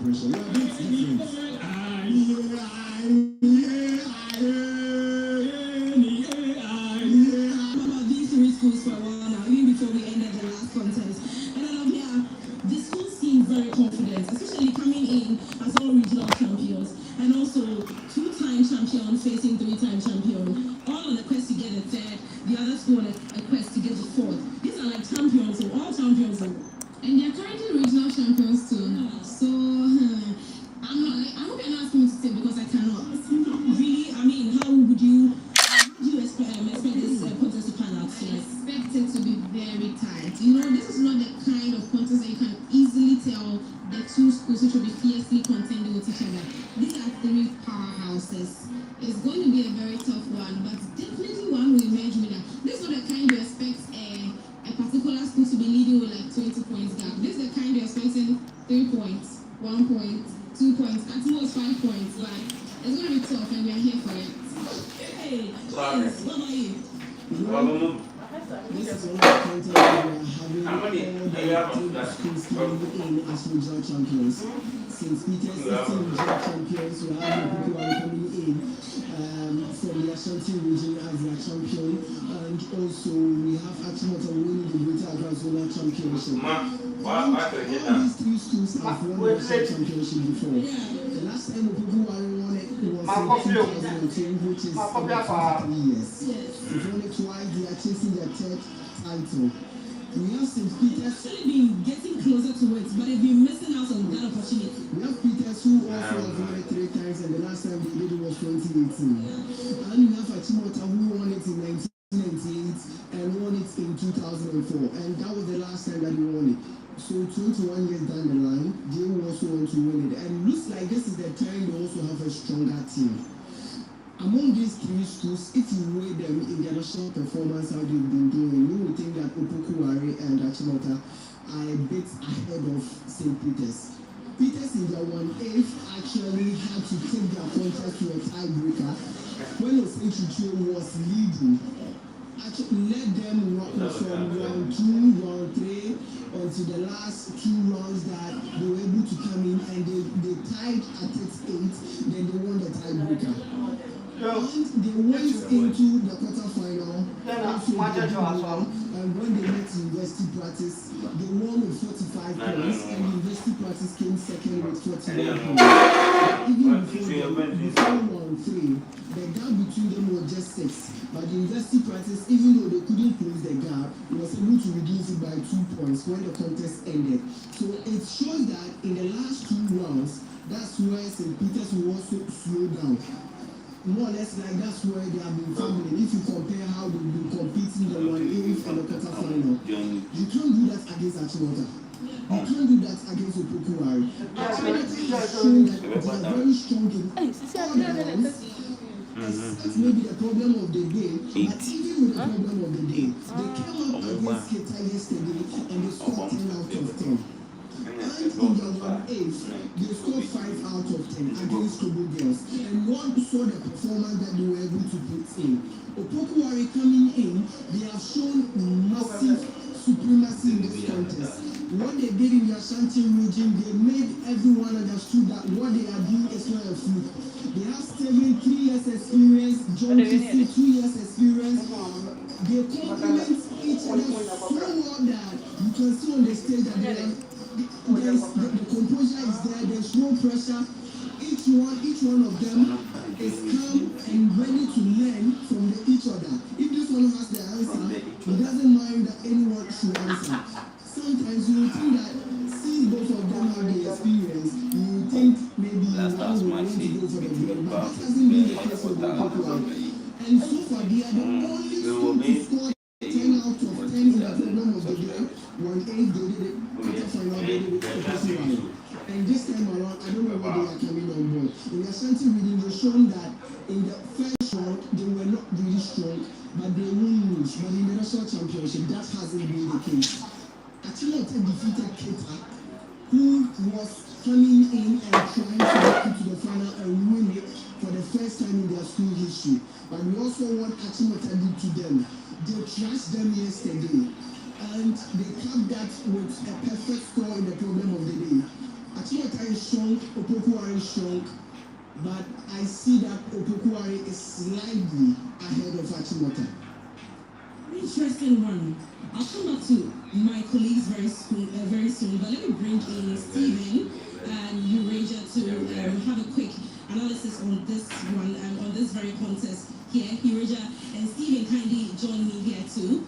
pressure. We are a bit different. These three schools for a while now, even before we ended the last contest. And I love, the schools seem very confident, especially coming in as all regional champions and also two-time champion facing three-time champion, all on a quest to get a third, the other school on a quest to get the fourth. These are like champions, so all champions. And they're currently regional champions too. So I hope you're not asking me to say because I cannot. Really, I mean, how would you expect this contest to pan out? So I expect it to be very tight. You know, this is not the kind of contest that you can easily tell the two schools which will be fiercely contending with each other. These are three powerhouses. It's going to be a very tough one, but definitely one will emerge winner. This is not the kind you expect a particular school to be leading with like 20 points gap. This is the kind you're expecting 3 points, 1 point, 2 points, at most 5 points, but it's going to be tough and we are here for it. Hey, what about you? This is one of the contest we are having all the schools coming in as regional champions. St. Peter's 16 regional champions, we have the people who are coming in from the Ashanti region as their champion, and also we have Achimota winning the Greater Accra Zonal Championship. All these three schools have won the national championship before. The last time Opoku Ware won it was in 2010, which is about 23 years. They've won it twice, they are chasing their third title. We have St. Peter's Actually been getting closer to it, but they've been missing out on that opportunity. We have Peters who also have won it 3 times, and the last time they did it was 2018. And we have Achimota who won it in 1998 and won it in 2004, and that was the last time that they won it. So 21 years down the line, they also want to win it, and it looks like this is the time they also have a stronger team. Among these three schools, if you weigh them in their national performance, how they've been doing, you would think that Opoku Ware and Achimota are a bit ahead of St. Peter's. Peters in their 1/8 actually had to take their contest to a tiebreaker when NSMQ2025 was leading. Actually led them from round 2, round 3 until the last 2 rounds that they were able to come in, and they tied at its 8, then they won the tiebreaker. And they went into the quarterfinal, and when they met University Practice, they won with 45 points, and University Practice came second with 41 points. Even before round 3, the gap between them was just 6. But the University Practice, even though they couldn't close the gap, was able to reduce it by 2 points when the contest ended. So it shows that in the last 2 rounds, that's where St. Peter's will also slow down. More or less like that's where they have been fumbling. If you compare how they've been competing the 1/8 and the quarterfinal, you can't do that against Achimota. You can't do that against Opoku Ware. Achimota has shown that they are very strong in all the rounds. That's maybe the problem of the day, but even with the problem of the day, they came up against Keta yesterday and they scored 10 out of 10. And in the 1/8, they scored 5 out of 10 against Kobo Girls, and one saw the performance that they were able to put in. Opoku Ware coming in, they have shown massive supremacy in this contest. What they did in the Ashanti region, they made everyone understood that what they are doing is not a fluke. They have 3 years experience, John 2 years experience. They complement each other so well that you can see on the stage that the composure is there, there's no pressure. Each one of them is calm and ready to learn from each other. If this one has the answer, he doesn't mind that anyone should answer. Sometimes you think that since both of them have the experience, you think maybe one will want to go for the blame, but that hasn't been the case with the people. And so far, they are the only school to score 10 out of 10 in the problem of the day. 1/8 they did it, quarterfinal they did it, Opoku Ware. And this time around, I don't know where they are coming on board. In the Ashanti region, they've shown that in the first round, they were not really strong, but they won't lose. But in the national championship, that hasn't been the case. Achimota defeated Keta, who was coming in and trying to make it to the final and win it for the first time in their school history. But we also want Achimota did to them. They trashed them yesterday, and they capped that with a perfect score in the problem of the day. Achimota is strong, Opoku is strong, but I see that Opoku is slightly ahead of Achimota. Interesting one. I'll come back to my colleagues very soon, but let me bring in Stephen and Eurasia to have a quick analysis on this one and on this very contest here. Eurasia and Stephen kindly join me here too.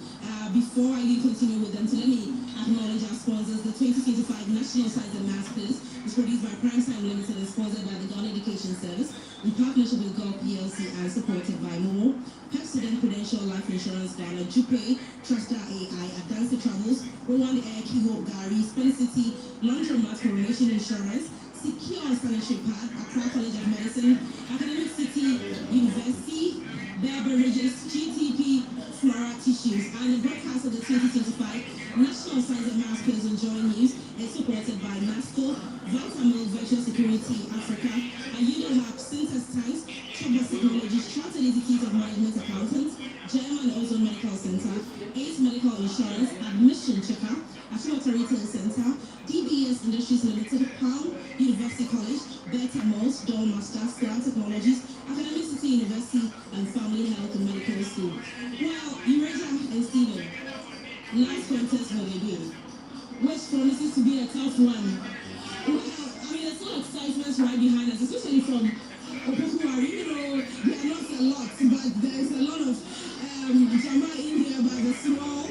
Before I continue with them, so let me acknowledge our sponsors. The 2025 National Science and Maths Quiz is produced by Prime Time Limited and sponsored by the Ghana Education Service in partnership with Gulf PLC and supported by Momo, Pepsodent Prudential Life Insurance, Ghana, Jupe, Trustar AI, Advanced Travels, Rowan Air, Kiho, Gary, Spin City, Long-Term Mass Formation Insurance, Secure Sanitary Pad, Accra College of Medicine, Academic City, University, Bear Beverages, GTP, Flora Tissues, and the broadcast of the 2025 National Science and Maths Quiz on Joy News is supported by NASCO, Vitamil Virtual Security Africa, Ayuda Lab, Synthesis Tanks, Chobas Technologies, Chartered Institute of Management Accountants, German Ozone Medical Center, ACE Medical Insurance, Admission Checker, Achimota Retail Center, DBS Industries Limited, Palm University College, Beta Malls, Doormaster, Star Technologies, Academic City University, and Family Health and Medical School. Well, Eurasia and Stephen, last contest for the day, which promises to be a tough one. Well, I mean, there's no excitement right behind us, especially from Opoku. You know, they are not a lot, but there's a lot of drama in here by the small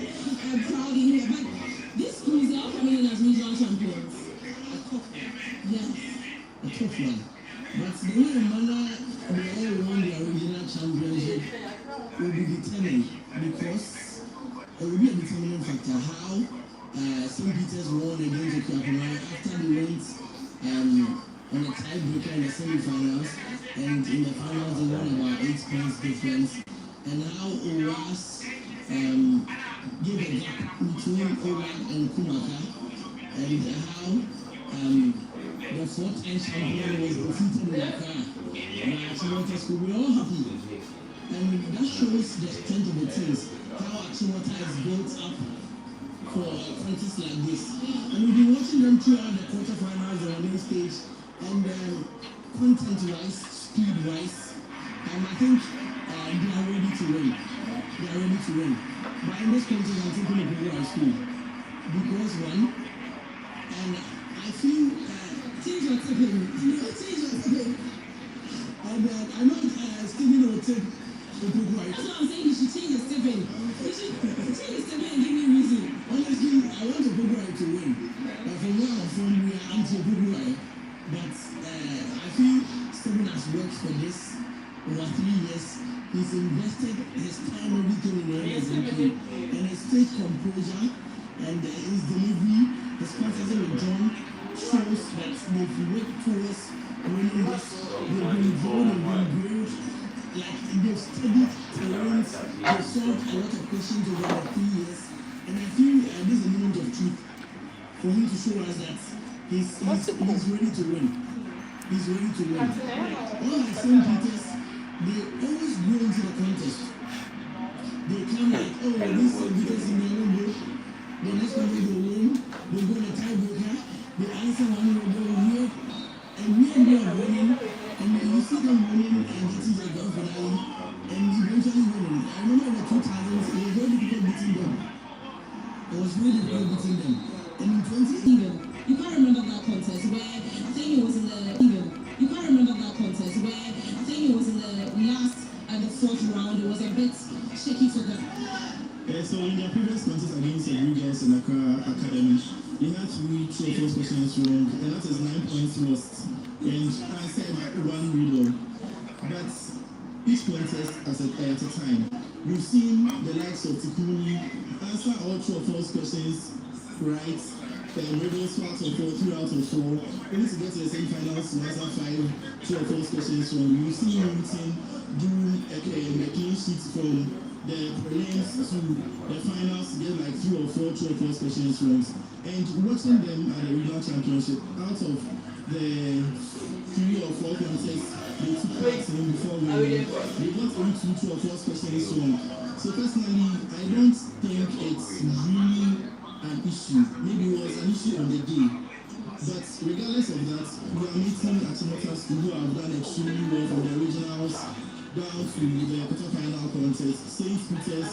crowd in here. But these schools, they are coming in as regional champions. A tough one. Yes. A tough one. But the way and manner they all won their regional championship will be determined because it will be a determining factor how St. Peter's won against Achimota after they went on a tiebreaker in the semi-finals, and in the finals they won about 8 points difference, and how OWAS gave a gap between OWAS and Kumaka, and how the 4th-time champion was defeated in Accra by Achimota School. We're all happy, and that shows the strength of the teams, how Achimota is built up for a contest like this. And we've been watching them throughout the quarterfinals, the running stage, and content-wise, speed-wise, and I think they are ready to win. They are ready to win. But in this contest, I'm taking a Opoku School because one, and I feel Change your tipping. change your tipping. And I know Stephen will take Opoku. That's what I'm saying. You should change the tipping. You should change the tipping and give me reason. Honestly, I want Opoku to win. But from where I'm from, we are anti-Opoku. But I feel Stephen has worked for this over 3 years. He's invested his time, everything in the NSMQ, and his stage composure and his delivery, his conversation with John shows that they've worked towards winning this. They've been drawn and been grilled. Like they've studied terrains, they've solved a lot of questions over the 3 years. And I feel this is a moment of truth for him to show us that he's ready to win. He's ready to win. All like St. Peter's, they always go into the contest. They come like, oh, this St. Peter's in the window. The next contest they win. They go on a tiebreaker. They answer one way, they will hear. And we are winning. And then you see them winning and getting their grand finale. And eventually winning. I remember in the 2000s, it was very difficult beating them. It was really difficult beating them. And in 2011, You can't remember that contest where I think it was in the You can't remember that contest where I think it was in the last and the 4th round. It was a bit shaky for them. So in their previous contest against the Girls and Accra Academy, they had to read 2 of 4 questions wrong, and that is 9 points lost. And I said one riddle. But each contest at a time. We've seen the likes of Tikuni answer all 2 of 4 questions right. Riddles 2 out of 4, 3 out of 4. We need to get to the semi-finals to answer 5, 2 of 4 questions wrong. We've seen Newton do a clean sheet from the prelims to the finals to get like 3 or 4 2 of 4 questions wrong. And watching them at the regional championship, out of the 3 or 4 contests they took part in before winning, they got only 2 or 4 questions wrong. So personally, I don't think it's really an issue. Maybe it was an issue on the day, but regardless of that, we are meeting Achimota School who have done extremely well from the regionals down to the quarter-final contest. St. Peter's,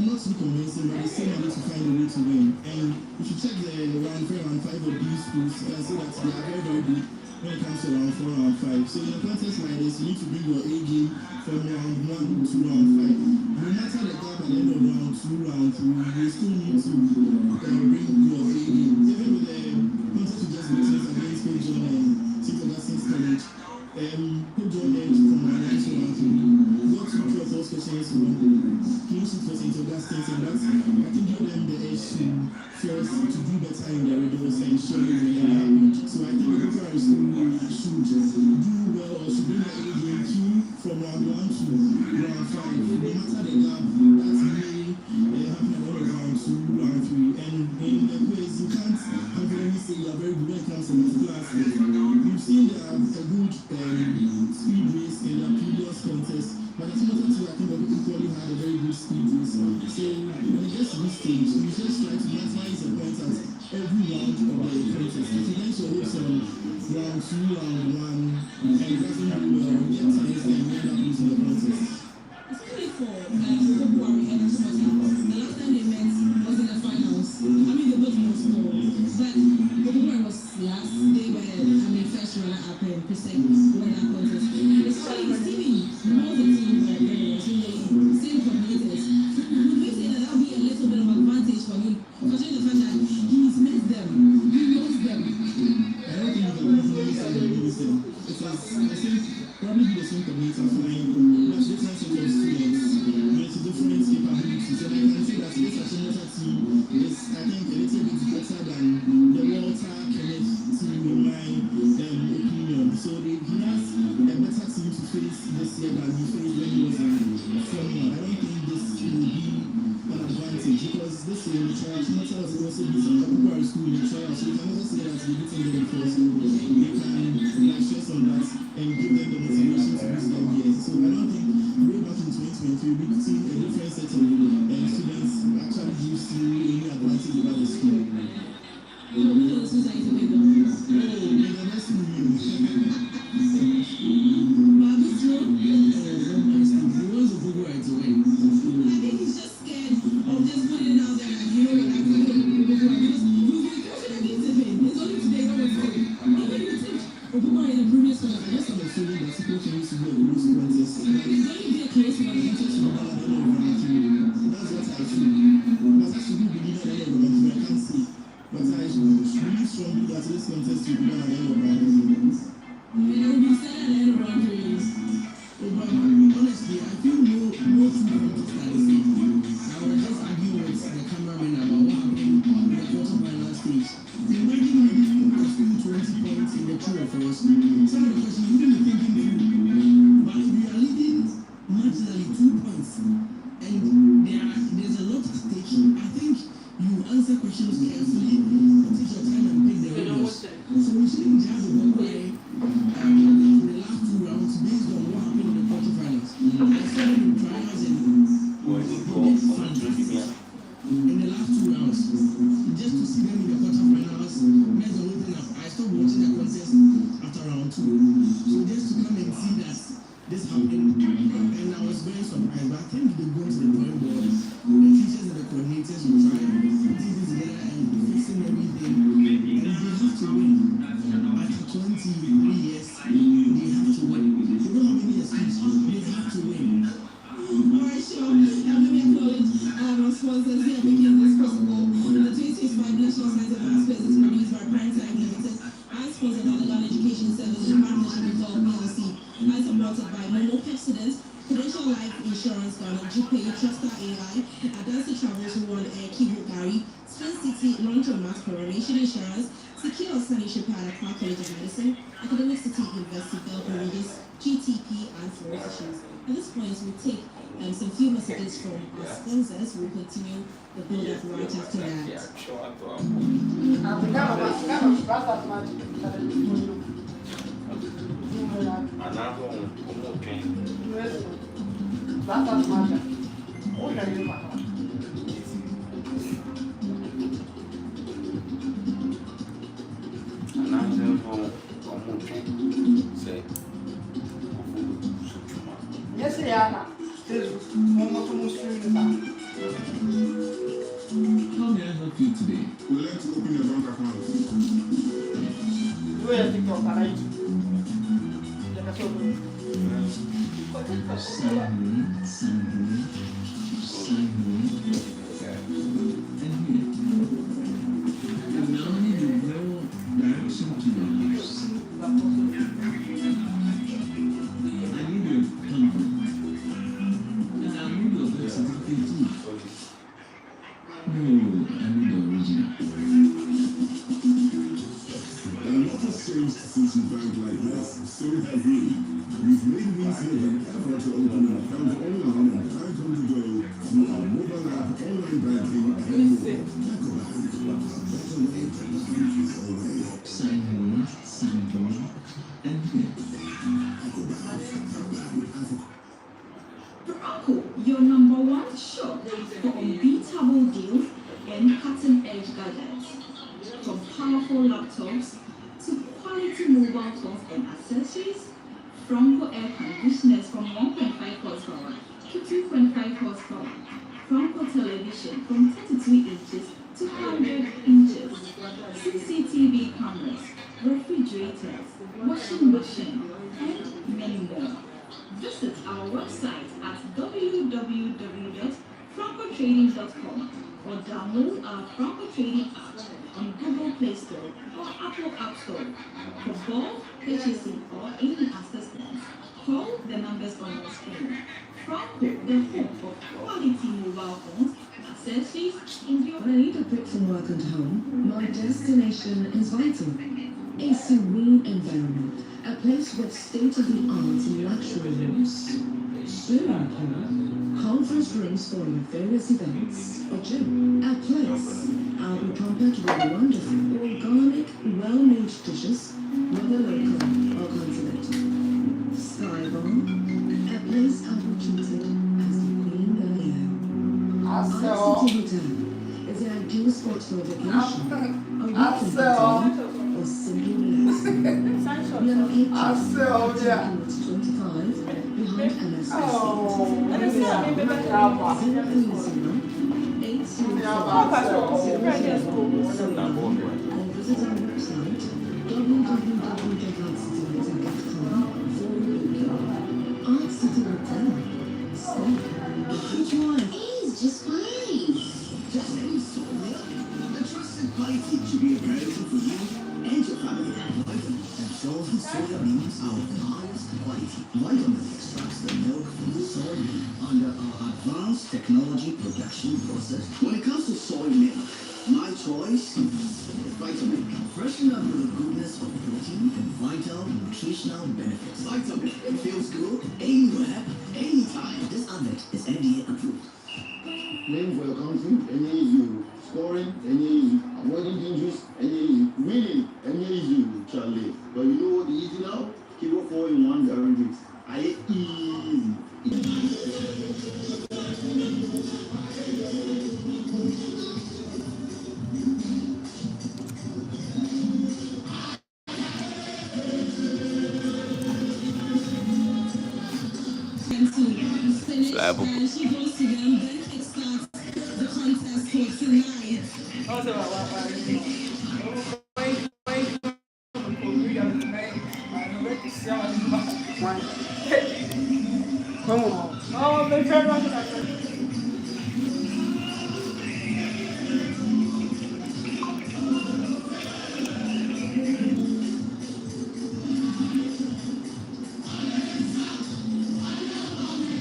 not too convincing, but they still managed to find a way to win. And if you check the round 4 and 5 of these schools, you can see that they are very, very good when it comes to round 4 and 5. So in a contest like this, you need to bring your A game from round 1 to round 5. No matter the gap at the end of round 2, round 3, you still need to bring your A game. Even with the contest we just witnessed against Coach John and St. Augustine's College, Coach John edged from round 1 to round 3. Got 2 pure false questions wrong. Clean sheet for St. Augustine's, and that's, I think, give them the edge to first to do better in their regionals and show you when they're happy. So I think the Ware should do well or should bring their A game from round 1 to round 5. No matter the gap, that may happen at the end of round 2, round 3. And in the quiz, you can't confidently say you are very good when it comes to multiple aspects. You've seen they have a good speed race in their previous contest, but the Achimota too, I think, have equally had a very good speed race. So when it gets to this stage, you just try to maximize your points at every round of the contest. If you get your hopes on round 2, round 1, and it doesn't do well, you get times and you end up losing the contest. Especially for Opoku and Achimota, the last time they met was in the finals. I mean, they both lost more, but Opoku was last. They were, first runner-up and second won that contest. Especially his team, more the team that same commuters. Would we say that that would be a little bit of advantage for him, considering the fact that he's met them, he knows them? I don't think the easily say he knows them. Because I think probably the same community flying, but different set of students with different capabilities. And I can say that this Achimota team is, I think, a little bit better than the Walter Kenneth team in my opinion. So he has a better team to face this year than he faced when he was in Formula. I don't think this will be an advantage because this year in the trial, Achimota was also beating Opoku school in the trial, so you can also say that they're beating them before, so they can stress on that and give them the motivation to boost them here. So I don't think way back in 2023, we could see a different set of students actually gives you any advantage over the school. At this point, we'll take some few messages from our sponsors. We'll continue the build-up right after that. Yes, Yana. How may I help you today? We'd like to open your bank account. Do you think you're right? And now you know direction to your house. I need your passport. And I need your birth certificate too. No, I need the original. A lot has changed since you bank like this. So have we. We've made it easier than ever to open an account online and bank on the go through our mobile app, online banking, and more. Sign home, and here. Opoku, your number one shop for unbeatable deals and cutting-edge gadgets. From powerful laptops to quality mobile phones and accessories, Franco air conditioners from 1.5 horsepower to 2.5 horsepower, Franco television from 32 inches to 100 inches, CCTV cameras, refrigerators, washing machine, and many more. Visit our website at www.francotrading.com or download our Franco Trading app on Google Play Store or Apple App Store. For bulk purchasing or any assistance, call the numbers on your screen. Franco, the home for quality mobile phones, accessories, and your... When I need a break from work and home, my destination is vital. A serene environment, a place with state-of-the-art luxury rooms, swimming pool, conference rooms for your various events, a gym, a place I'll be pampered with wonderful, organic, well-made dishes, whether local or continental. Skybar, a place I'll be treated as the queen that I am. ICT Hotel is the ideal spot for a vacation, a weekend getaway, or simply relaxing. We are located at 25 behind and visit our website www.artcityhotel.com for your booking. Art City Hotel. Stay. Which one? He's just fine. Just any Sonia, the trusted quality to be available for you and your family. Vitamin ensures the soya beans are of the highest quality. Vitamin extracts the milk from the soy bean under our advanced technology production process. When it comes to soy milk, my choice is Vitamin. Freshen up with the goodness of protein and vital nutritional benefits. Vitamin, it feels good anywhere, anytime. This advert is FDA approved. Playing for your country, any issue. Scoring, any issue. Avoiding injuries, any issue. Winning, any issue, Charlie. But you know what the easy now? Keep it 4-in-1 guarantees. I easy. And she goes to them, then it starts the contest for tonight. Oh, they turn around.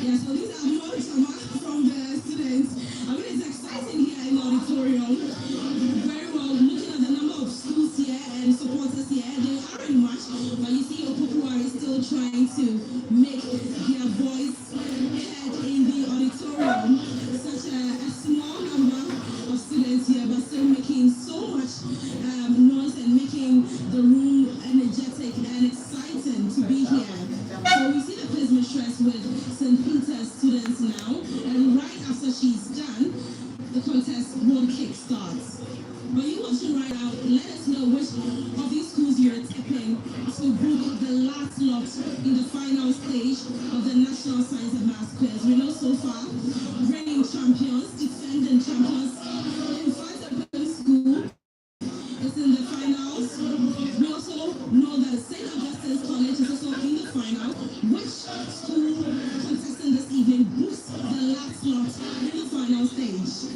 Yeah, so these are notes from the students. I mean, it's exciting here in the auditorium. Very well, looking at the number of schools here and supporters here, they aren't much, but you see Opoku is still trying to make their voice heard in the auditorium. Such a small number of students here, but still making so much noise and making the room energetic and exciting to be here. So we see the place mistress with St. Peter's students now, and right after she's done, the contest will kick starts. But you watching right now, let us know which of these schools the last lot in the final stage of the National Science and Maths Quiz. We know so far, reigning champions, defending champions, Infant School is in the finals. We also know that St. Augustine's College is also in the final. Which school contesting this evening books the last slot in the final stage?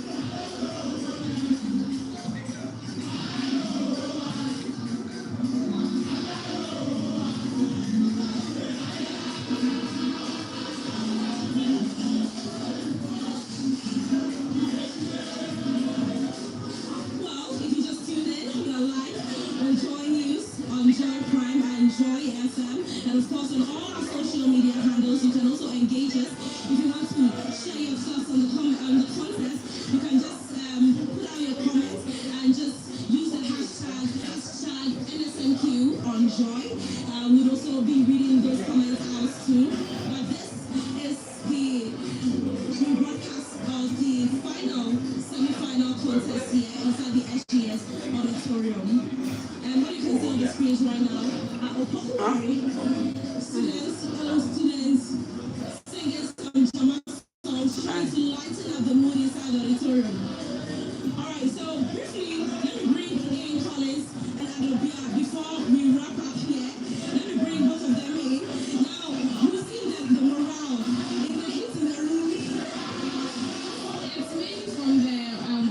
And of course, on all our social media handles, you can also engage us. If you want to share your thoughts on the contest, you can just put out your comments and just use the hashtag NSMQ on Joy. We'll also be reading those comments out soon. But this is the broadcast of the semi-final contest here inside the SGS auditorium. And what you can see on the screens right now are Opoku Ware students singing some Jama songs, trying to lighten up the mood inside the auditorium. Alright, so briefly, let me bring in Collins and Adobia before we wrap up here. Let me bring both of them in. Now, you see the morale in the heat in the room. It's mainly from the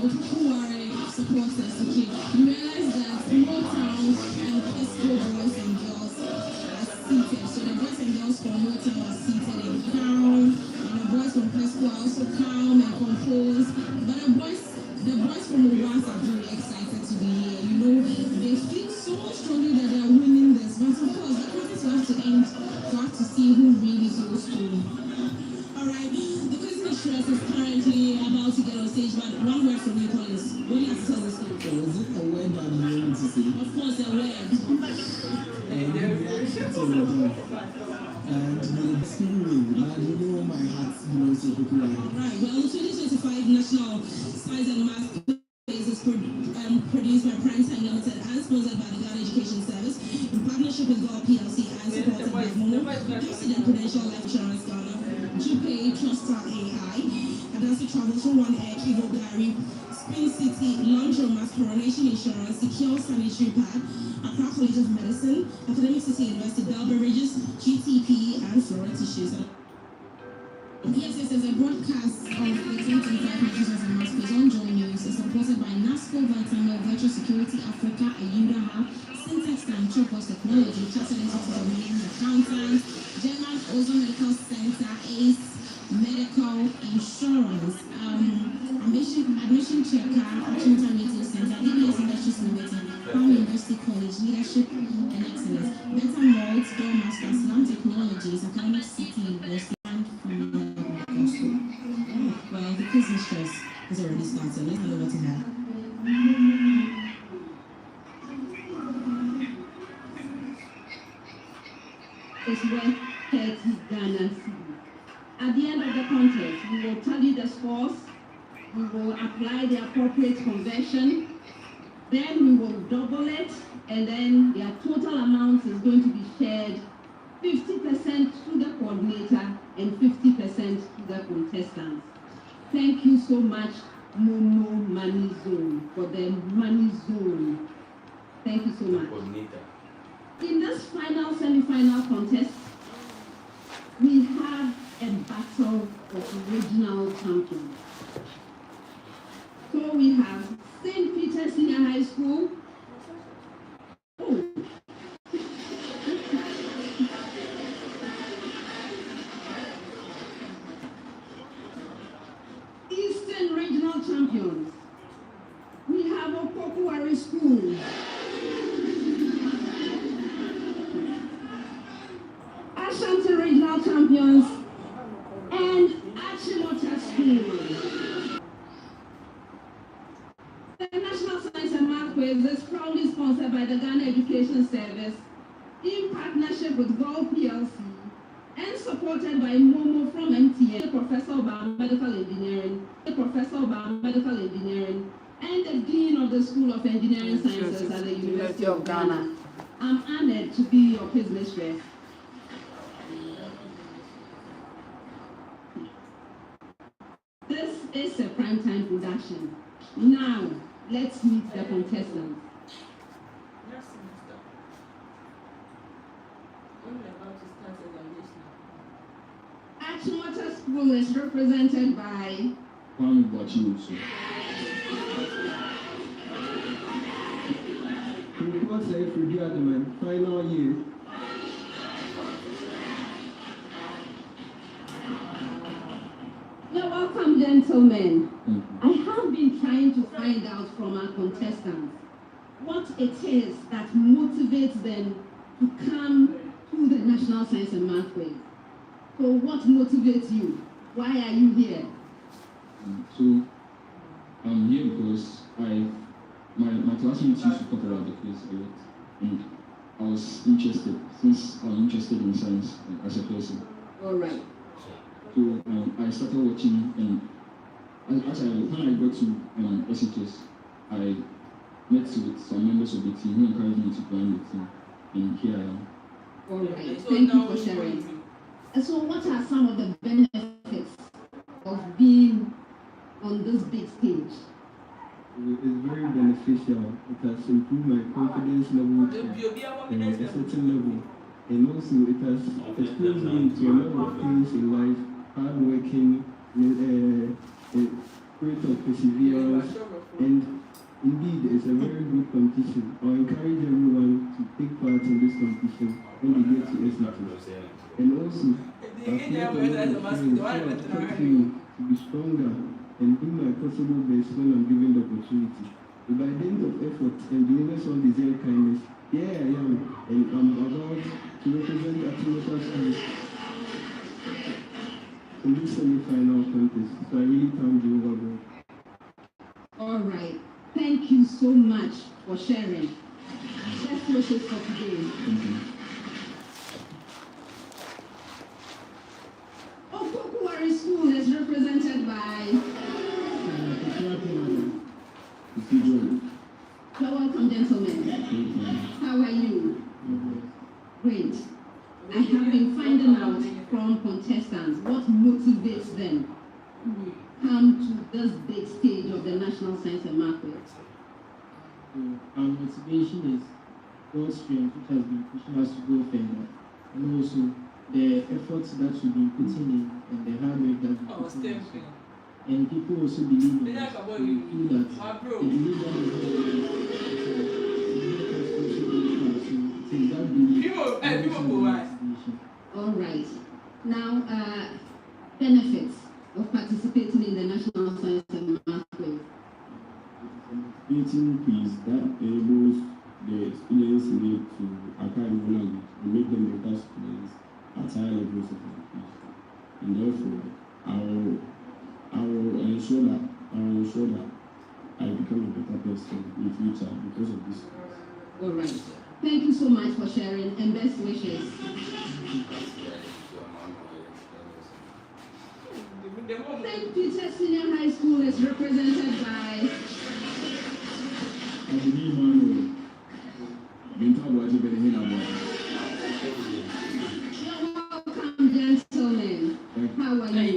Opoku Ware supporters, okay? You realize that more towns and Pesco boys and girls are seated. So the boys and girls from Motown are seated in calm, and the boys from Pesco are also calm and composed. But the boys from Ware are very excited to be here. You know, they feel so strongly that they are winning this. But of course, the contest will have to end for us to see who really goes through. Alright, the quiz mistress is currently about to get on stage, but one word from you, Collins. What do you have to tell the story? Was it a word that you wanted to say? Of course, a word. And the spirit, but you know my heart belongs to Opoku Ware. Right, well, the 2025 National Science and Maths Quiz is produced by Prime Time Limited and sponsored by the Ghana Education Service in partnership with GOL PLC and supported by Momo, President Prudential Life Insurance Ghana, Jupay, Trustar AI, Adasi Travels for One Air, Kivo Diary, Spring City, Laundromat, Coronation Insurance, Secure Sanitary Pad, Accra College of Medicine, Academic City University, Bell Beverages, GTP, and Flora Tissues. Yes, this is a broadcast of the 2025 National and Maths Quiz on Joy News. It's supported by NASCO, Vitamil, Virtual Security Africa, Ayuda Hub, Syntax and Tropos Technology, Chartered Institute of Management Accountants, German Ozone Medical Center, ACE Medical Insurance, Admission Checker, Achimota Meeting Center, DBS Industries Limited, Palm University College, Leadership and Excellence, Better Mold, Doormaster, Slam Technologies, Academic City University, and from well, the quiz mistress has already started. Let's hand over to her. It's worth 30 Ghana cedis. At the end of the contest, we will tally the scores, we will apply the appropriate conversion, then we will double it, and then their total amount is going to be shared 50% to the coordinator and 50% to the contestants. Thank you so much, Momo Money Zone, for the Money Zone. Thank you so much. In this semi-final contest, we have a battle of regional champions. So we have St. Peter's Senior High School. Eastern Regional Champions. We have Opoku Ware School. Ashanti Regional Champions and Achimota School. The National Science and Maths Quiz is proudly sponsored by the Ghana Education Service in partnership with GOL PLC and supported by Momo from MTN, Professor of Biomedical Engineering, and the Dean of the School of Engineering Sciences at the University of Ghana. I'm honored to be your his mistress. This is a primetime production. Now, let's meet the contestants. Achimota School is represented by Achimota. Reports say for the other man, final year. You're welcome, gentlemen. I have been trying to find out from our contestants what it is that motivates them to come to the National Science and Math Quiz. So what motivates you? Why are you here? So I'm here because my classmates used to talk about the quiz a lot, and I was interested since I'm interested in science as a person. All right. So I started watching, and when I got to SHS, I met with some members of the team who encouraged me to join the team, and here I am. All right. Thank you for sharing. So what are some of the benefits of being on this big stage? It's very beneficial. It has improved my confidence level to a certain level. And also it has exposed me to a lot of things in life, hard working, a spirit of perseverance, and indeed it's a very good competition. I encourage everyone to take part in this competition when they get to SHS. And also, I've met a lot of friends who have taught me to be stronger and do my possible best when I'm given the opportunity. But by the end of effort and doing this one deserve kindness, here I am, and I'm about to represent Achimota School in this semi-final contest. So I really thank you, Jehovah. All right. Thank you so much for sharing. Best wishes for today. Opoku Ware School is represented by. You're welcome, gentlemen. How are you? Great. I have been finding out from contestants what motivates them to come to this big stage of the National Science and Math Quiz. Our motivation is God's strength, which has been pushing us to go further, and also the efforts that we've been putting in and the hard work that we've put in. And people also believe in us. They feel that they believe that all right. Now, benefits of participating in the National Science and Math Quiz. Creating quiz that enables the students need to acquire more language and make them better students at higher levels of education. And therefore, I will ensure that I become a better person in the future because of this. All right. Thank you so much for sharing, and best wishes. St. Peter Senior High School is represented by. You're welcome, gentlemen. How are you?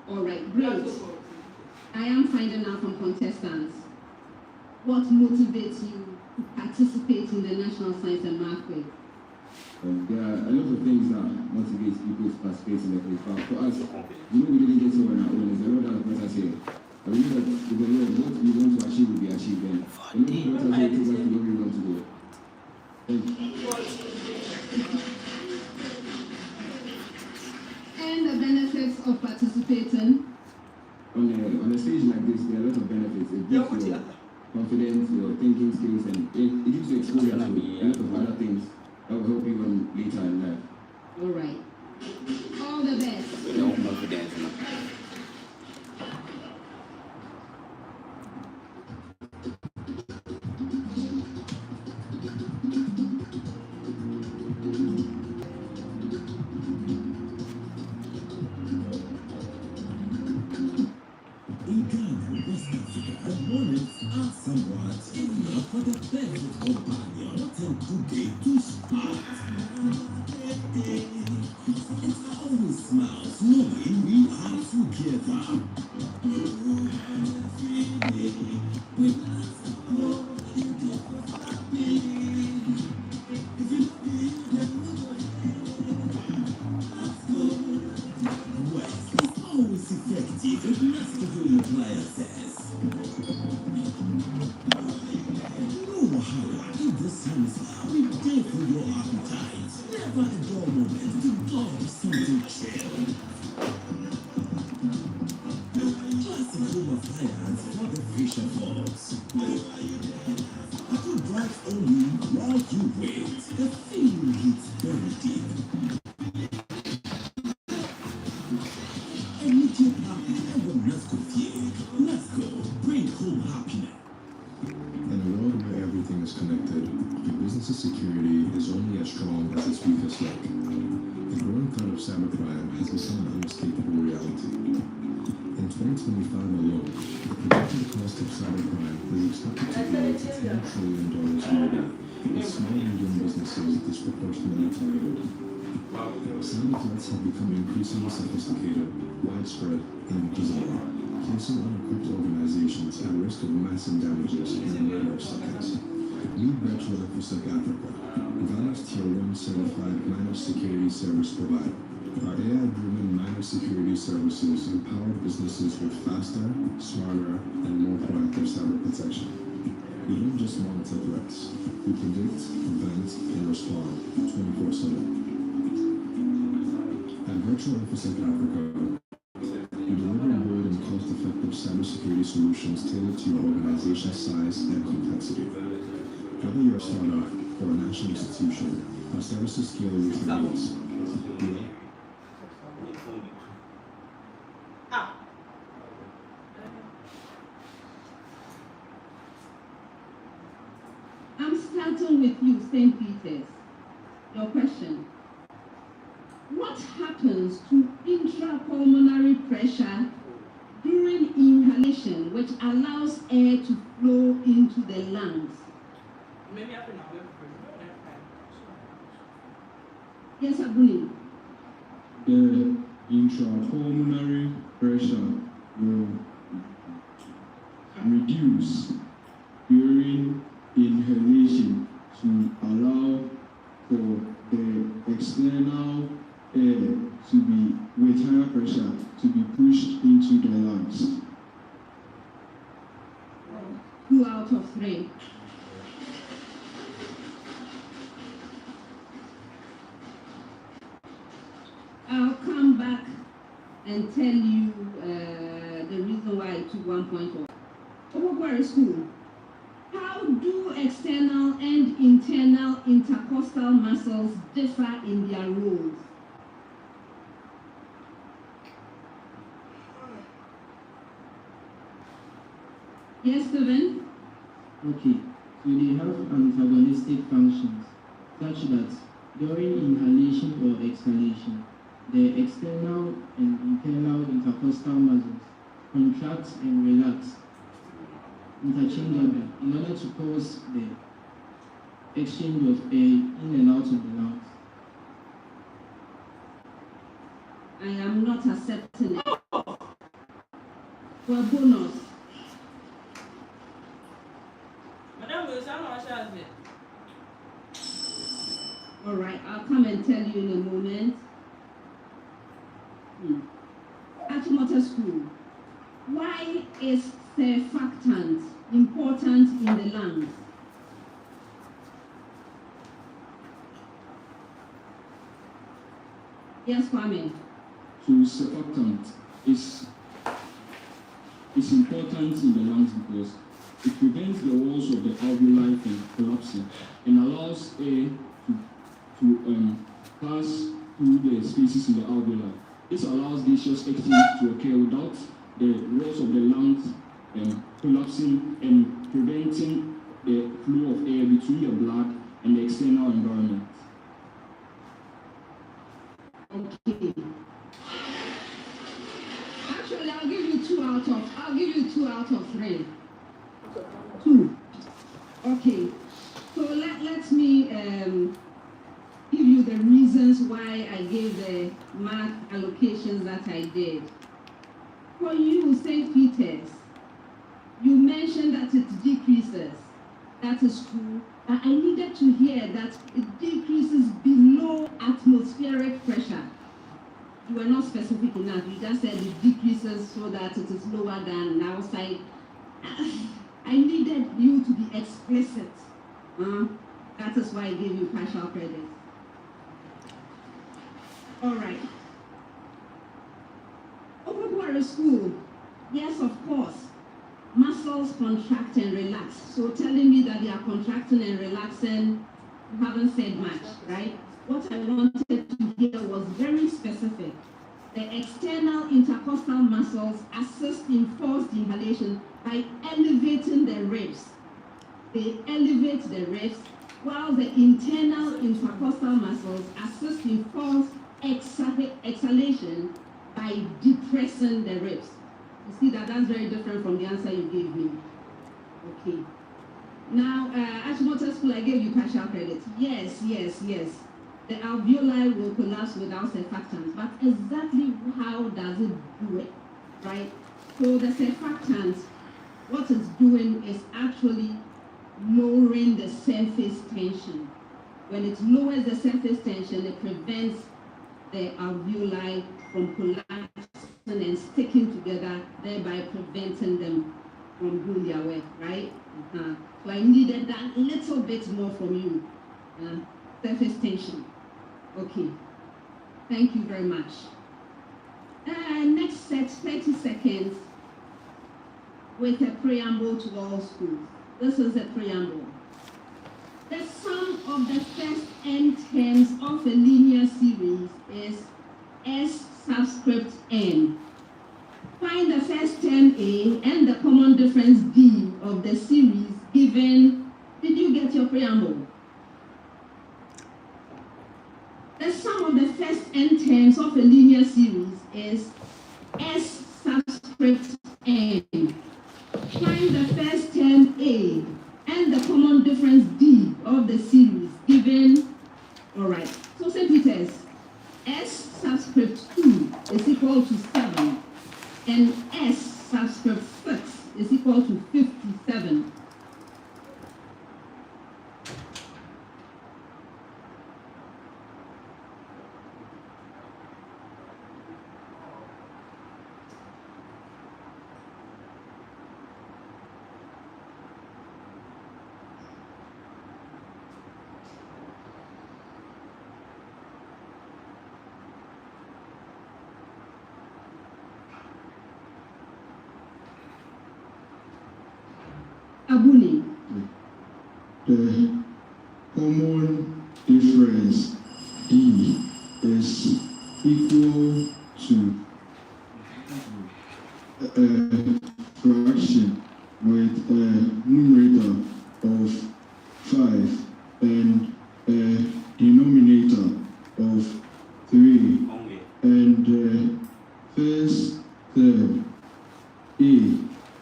All right, great. I am finding out from contestants what motivates you to participate in the National Science and Math Quiz. There are a lot of things that motivate people to participate in the quiz. But for us, we didn't get here on our own. There's a lot that brought us here. I believe that with the Lord, what we want to achieve will be achieved. And the Lord brought us here to take us to where we want to go. Thank you. And the benefits of participating. On a stage like this, there are a lot of benefits. It gives your confidence, your thinking skills, and it gives you exposure to a lot of other things that will help you on later in life. All right. All the best. No confidence. In Ghana, West Africa, and mornings are somewhat enough for the best of companion. What a good way to spot. And always smiles, knowing we are together. Always effective with masterful appliances. No wahala in the sunflower. We there for your appetite. Never a dull moment to dodge something chill. Classic home appliance for the fisher folks. To drive on you while you wait. The feeling hits very deep. And meet your partner ever Nasco Fuel. Nasco, bring home happiness. In a world where everything is connected, your business's security is only as strong as its weakest link. The growing threat of cybercrime has become an unescapable reality. In 2025 alone, the projected cost of cybercrime is expected to grow to $10 trillion globally, with small and medium businesses disproportionately targeted. Cyber threats have become increasingly sophisticated, widespread, and invisible, placing unequipped organizations at risk of massive damages in a matter of seconds. Meet Virtual InfoSec Africa, Ghana's Tier 1 certified managed security service provider. Our AI-driven managed security services empower businesses with faster, smarter, and more proactive cyber protection. We don't just monitor threats, we predict, prevent, and respond 24/7. At Virtual InfoSec Africa, we deliver bold and cost-effective cybersecurity solutions tailored to your organization's size and complexity. Whether you're a startup or a national institution, our services scale with your needs. I'm starting with you, St. Peters. Your question. What happens to intrapulmonary pressure during inhalation, which allows air to flow into the lungs? Yes, Abuni. The intrapulmonary pressure will reduce during inhalation to allow for the external air to be, with higher pressure, to be pushed into the lungs. 2 out of 3. I'll come back and tell you the reason why I took 1 point off. Ware School. How do external and internal intercostal muscles differ in their roles? Yes, Stephen? Okay, so they have antagonistic functions such that during inhalation or exhalation, the external and internal intercostal muscles contract and relax interchangeably in order to cause the exchange of air in and out of the lungs. I am not accepting it. For bonus. All right, I'll come and tell you in a moment. Achimota School. Why is surfactant important in the lungs? Yes, Kwame. So surfactant is important in the lungs because it prevents the walls of the alveoli from collapsing and allows air to pass through the spaces in the alveoli. This allows gaseous exchange to occur without the walls of the lungs collapsing and preventing the flow of air between the blood and the external environment. Okay. Actually, I'll give you 2 out of 3. 2. Okay. So let me give you the reasons why I gave the mark allocations that I did. For you, St. Peter's, you mentioned that it decreases. That is true. But I needed to hear that it decreases below atmospheric pressure. You were not specific enough. You just said it decreases so that it is lower than outside. I needed you to be explicit. That is why I gave you partial credit. All right. Opoku school, yes, of course. Muscles contract and relax. So telling me that they are contracting and relaxing, you haven't said much, right? What I wanted to hear was very specific. The external intercostal muscles assist in forced inhalation by elevating the ribs. They elevate the ribs, while the internal intercostal muscles assist in forced exhalation by depressing the ribs. You see that that's very different from the answer you gave me. Okay. Now, Achimota school, I gave you partial credit. Yes. The alveoli will collapse without surfactants, but exactly how does it do it, right? So the surfactant, what it's doing is actually lowering the surface tension. When it lowers the surface tension, it prevents the alveoli from collapsing and sticking together, thereby preventing them from doing their work, right? So I needed that little bit more from you. Surface tension. Okay. Thank you very much. Next set, 30 seconds with a preamble to all schools. This is a preamble. The sum of the first n terms of a linear series is S subscript n. Find the first term A and the common difference D of the series given. Did you get your preamble? The sum of the first n terms of a linear series is S subscript n. Find the first term A and the common difference D of the series given. All right. So St. Peter's, S subscript 2 is equal to 7 and S subscript 6 is equal to 57. Abuni. The common difference D is equal to a fraction with a numerator of 5 and a denominator of 3, and the first term A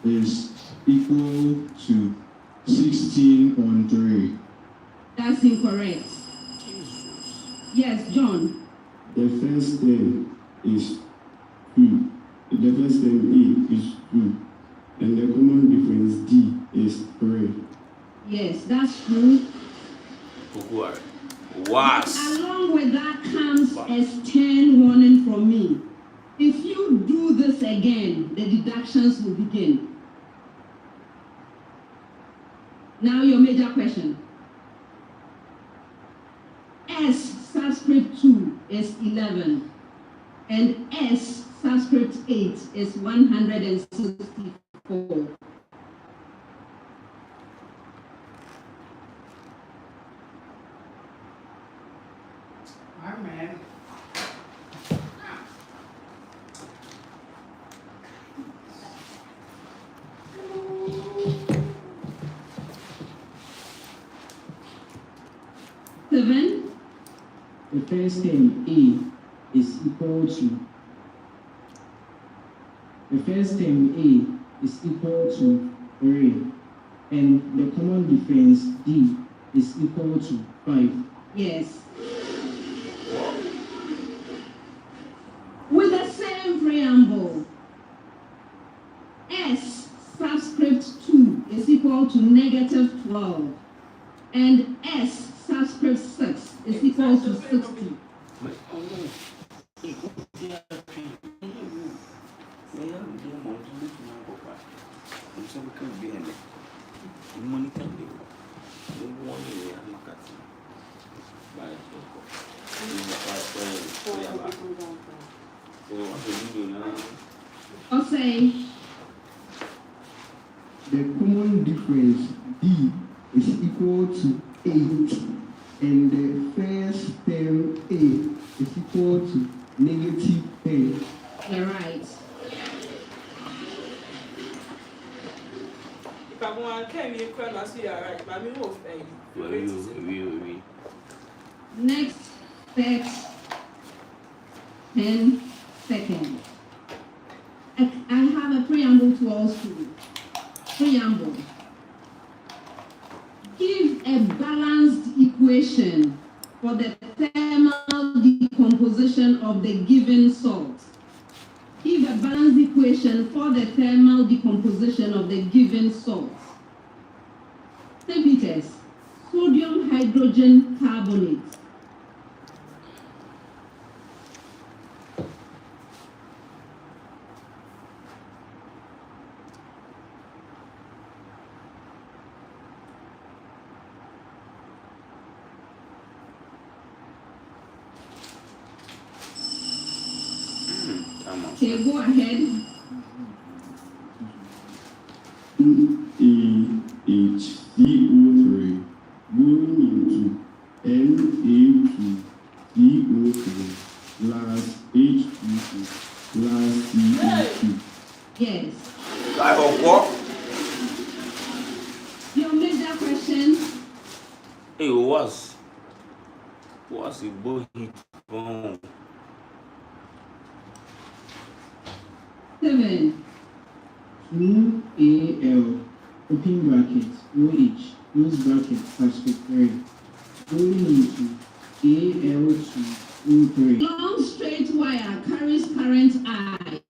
is equal to 16 on 3. That's incorrect. Yes, John. The first term is 2. The first term A is 2. And the common difference D is 3. Yes, that's true. Was. Along with that comes a stern warning from me. If you do this again, the deductions will begin. Now your major question. S subscript 2 is 11 and S subscript 8 is 164. Amen. The first term A is equal to. The first term A is equal to 3, and the common difference D is equal to 5. Yes. With the same preamble, S subscript 2 is equal to negative 12, and S subscript 6 is equal to 60. I'll say the common difference D is equal to 8, and the first term A is equal to negative 10. you're right. Next set 10 seconds. I have a preamble to all students. Preamble. Give a balanced equation for the thermal decomposition of the given salt. Give a balanced equation for the thermal decomposition of the given salt. St. Peter's, sodium hydrogen carbonate. Okay, go ahead. NaHCO3 going into Na2CO3 plus H2O plus CO2. Yes. I hope what? Your major question? It was a bullshit phone. 7. 2AL, open bracket, OH, close bracket, subscript 3, going into AL2O3. Long straight wire carries current I.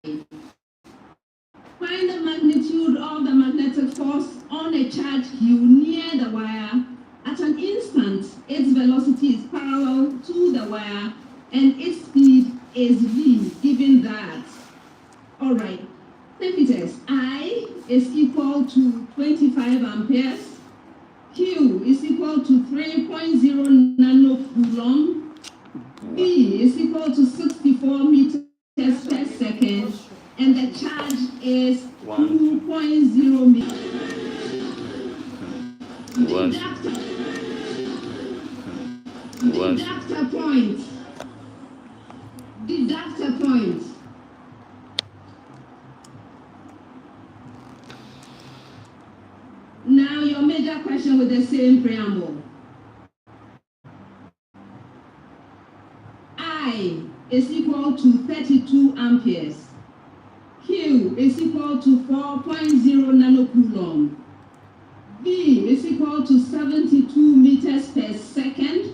Find the magnitude of the magnetic force on a charge Q near the wire. At an instant, its velocity is parallel to the wire and its speed is V, given that. All right. St. Peter's, I is equal to 25 amperes. Q is equal to 3.0 nanocoulomb. V is equal to 64 meters per second. And the charge is 2.0 meters. Deduct a point. Deduct a point. Now your major question with the same preamble. I is equal to 32 amperes. Q is equal to 4.0 nanocoulomb. V is equal to 72 meters per second.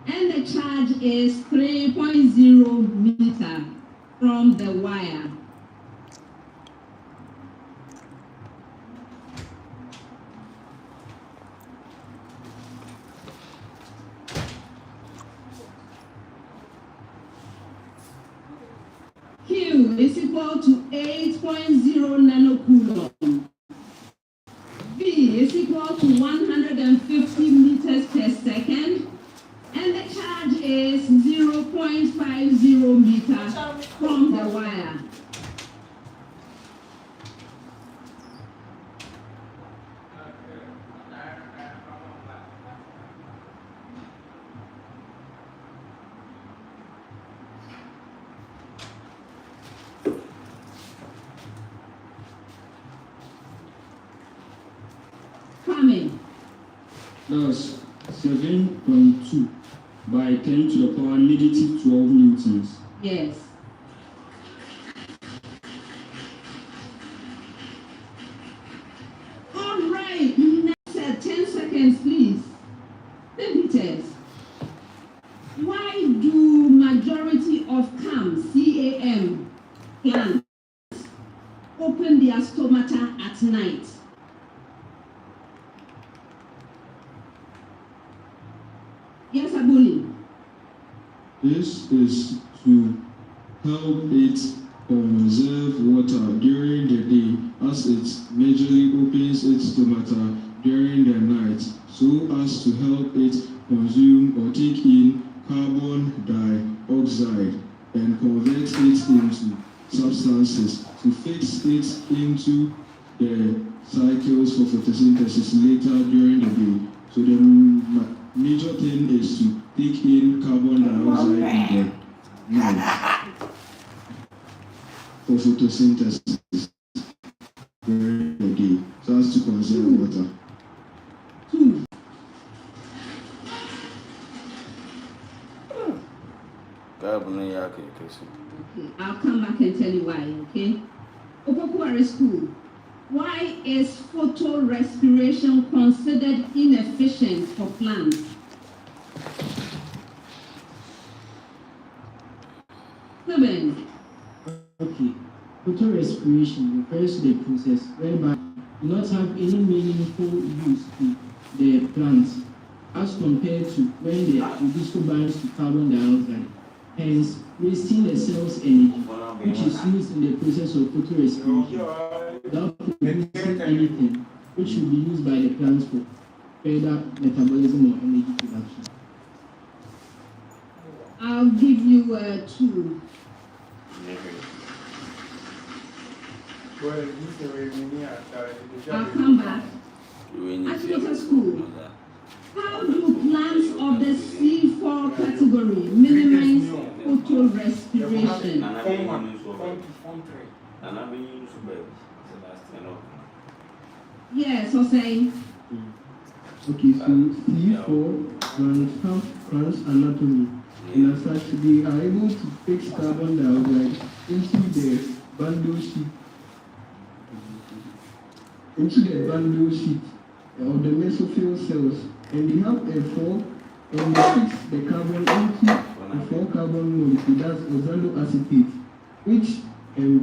And the charge is 3.0 meter from the wire. Q is equal to 8.0 nanocoulomb. V is equal to 150 meters per second. And the charge is 0.50 meters from the wire. Coming. That's 7.2 by 10 to the power negative 12 newtons. Yes. All right. Next, 10 seconds, please. 10 meters. of CAM plants open their stomata at night? Yes, Abuni. This is to help it conserve water during the day, as it majorly opens its stomata during the night, so as to help it consume or take in carbon dioxide and convert it into substances to fix it into the cycles for photosynthesis later during the day. So the major thing is to take in carbon dioxide in the night for photosynthesis during the day, so as to conserve water. Okay, I'll come back and tell you why, okay? Opoku Ware School, why is photorespiration considered inefficient for plants? Seven. Okay, photorespiration refers to the process whereby you do not have any meaningful use to the plants as compared to when the radiation binds to carbon dioxide, hence wasting the cell's energy, which is used in the process of photorespiration without producing anything, which will be used by the plants for further metabolism or energy production. I'll give you 2. I'll come back. Achimota School. How do plants of the C4 category minimize photorespiration? Yes, Jose. Okay, so C4 plants have plants anatomy, and as such, they are able to fix carbon dioxide into the bundle sheet of the mesophyll cells, and they have a 4, and they fix the carbon into a 4-carbon molecule, that's oxaloacetate, which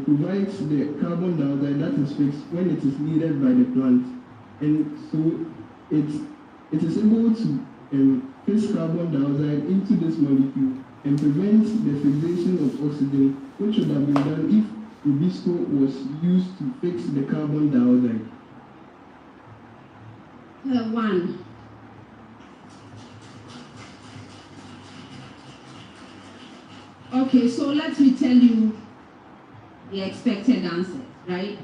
provides the carbon dioxide that is fixed when it is needed by the plant. And so it is able to fix carbon dioxide into this molecule and prevent the fixation of oxygen, which would have been done if Rubisco was used to fix the carbon dioxide. 1. Okay, so let me tell you the expected answer, right?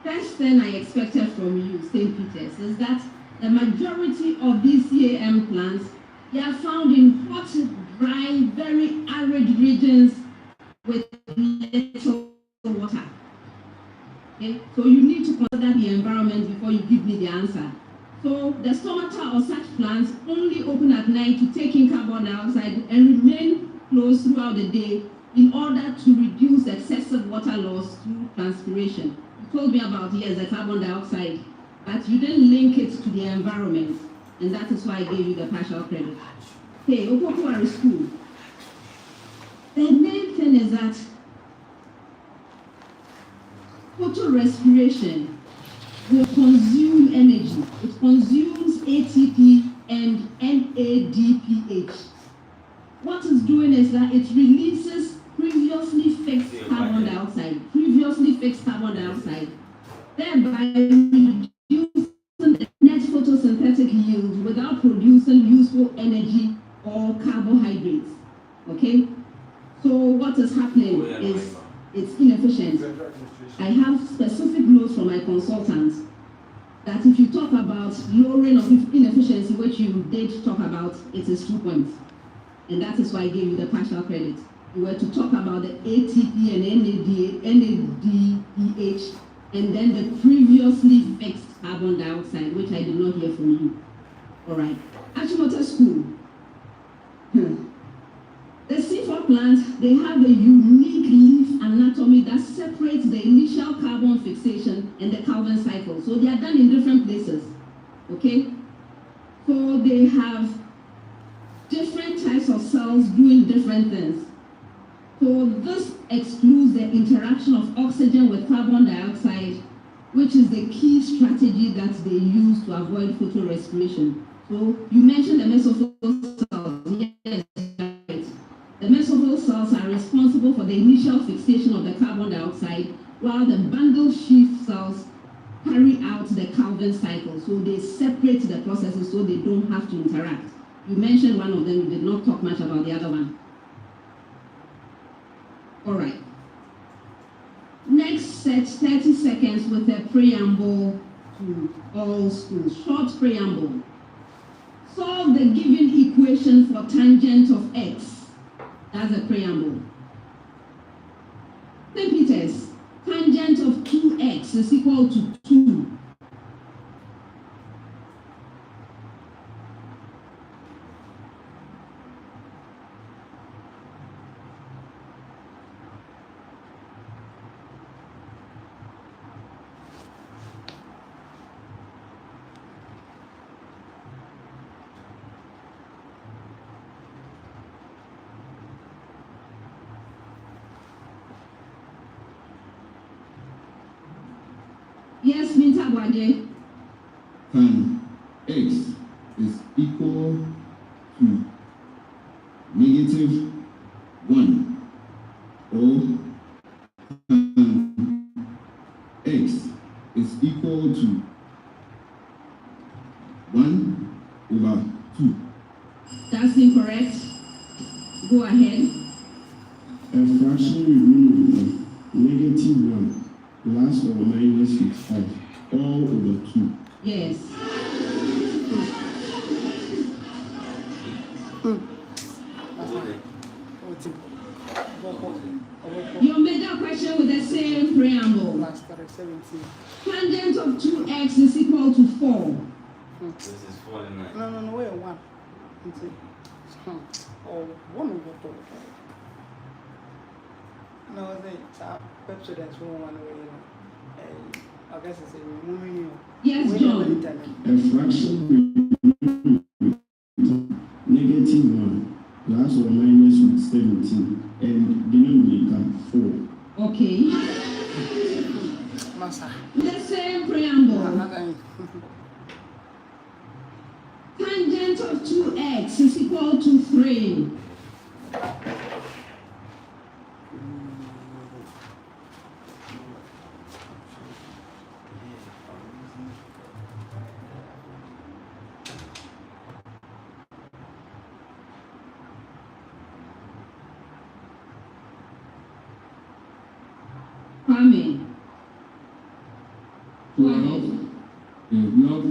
First thing I expected from you, St. Peter's, is that the majority of these CAM plants, they are found in hot, dry, very arid regions with little water. Okay? So you need to consider the environment before you give me the answer. So the stomata of such plants only open at night to take in carbon dioxide and remain closed throughout the day in order to reduce excessive water loss through transpiration. You told me about, yes, the carbon dioxide, but you didn't link it to the environment, and that is why I gave you the partial credit. Okay, Opoku Ware School. The main thing is that photorespiration will consume energy. It consumes ATP and NADPH. What it's doing is that it releases previously fixed carbon dioxide, thereby reducing the net photosynthetic yield without producing useful energy or carbohydrates. Okay? So what is happening is it's inefficient. I have specific notes from my consultants that if you talk about lowering of inefficiency, which you did talk about, it is 2 points. And that is why I gave you the partial credit. You were to talk about the ATP and NADPH, and then the previously fixed carbon dioxide, which I did not hear from you. All right. Achimota School. The C4 plants, they have a unique leaf anatomy that separates the initial carbon fixation and the Calvin cycle. So they are done in different places. Okay? So they have different types of cells doing different things. So this excludes the interaction of oxygen with carbon dioxide, which is the key strategy that they use to avoid photorespiration. So you mentioned the mesophyll cells. Yes, right. The mesophyll cells are responsible for the initial fixation of the carbon dioxide, while the bundle sheath cells carry out the Calvin cycle. So they separate the processes so they don't have to interact. You mentioned one of them, you did not talk much about the other one. All right. Next set 30 seconds with a preamble to all schools. Short preamble. Solve the given equation for tangent of x. That's a preamble. St. Peter's, tangent of 2x is equal to 2. Yes, Minta Bwanje. Tan x is equal to negative 1, or tan x is equal to 1 over 2. That's incorrect. Go ahead. A fraction removed of negative 1 plus or minus 5 all over 2. Yes. Your major question with the same preamble. Tangent of 2x is equal to 4. This is 49. No, wait, 1. Oh, 1 over 2. No, it's a pepsodent one way. I guess it's a removing. Yes, John. A fraction negative 1 plus or minus 17 and denominator 4. Okay. Massa. The same preamble. Tangent of 2x is equal to 3. Kwame. We have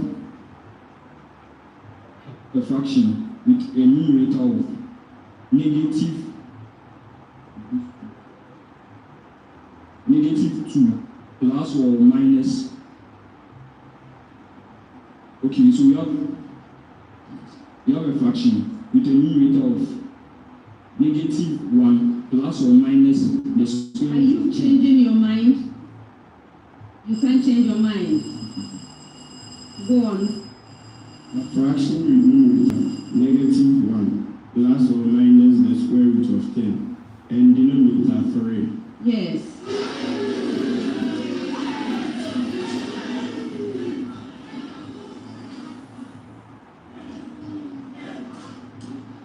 a fraction with a numerator of negative 2 plus or minus. Okay, so we have a fraction with a numerator of negative 1 plus or minus the square. Are you changing your mind? You can't change your mind. Go on. A fraction with numerator negative 1 plus or minus the square root of 10 and denominator 3. Yes.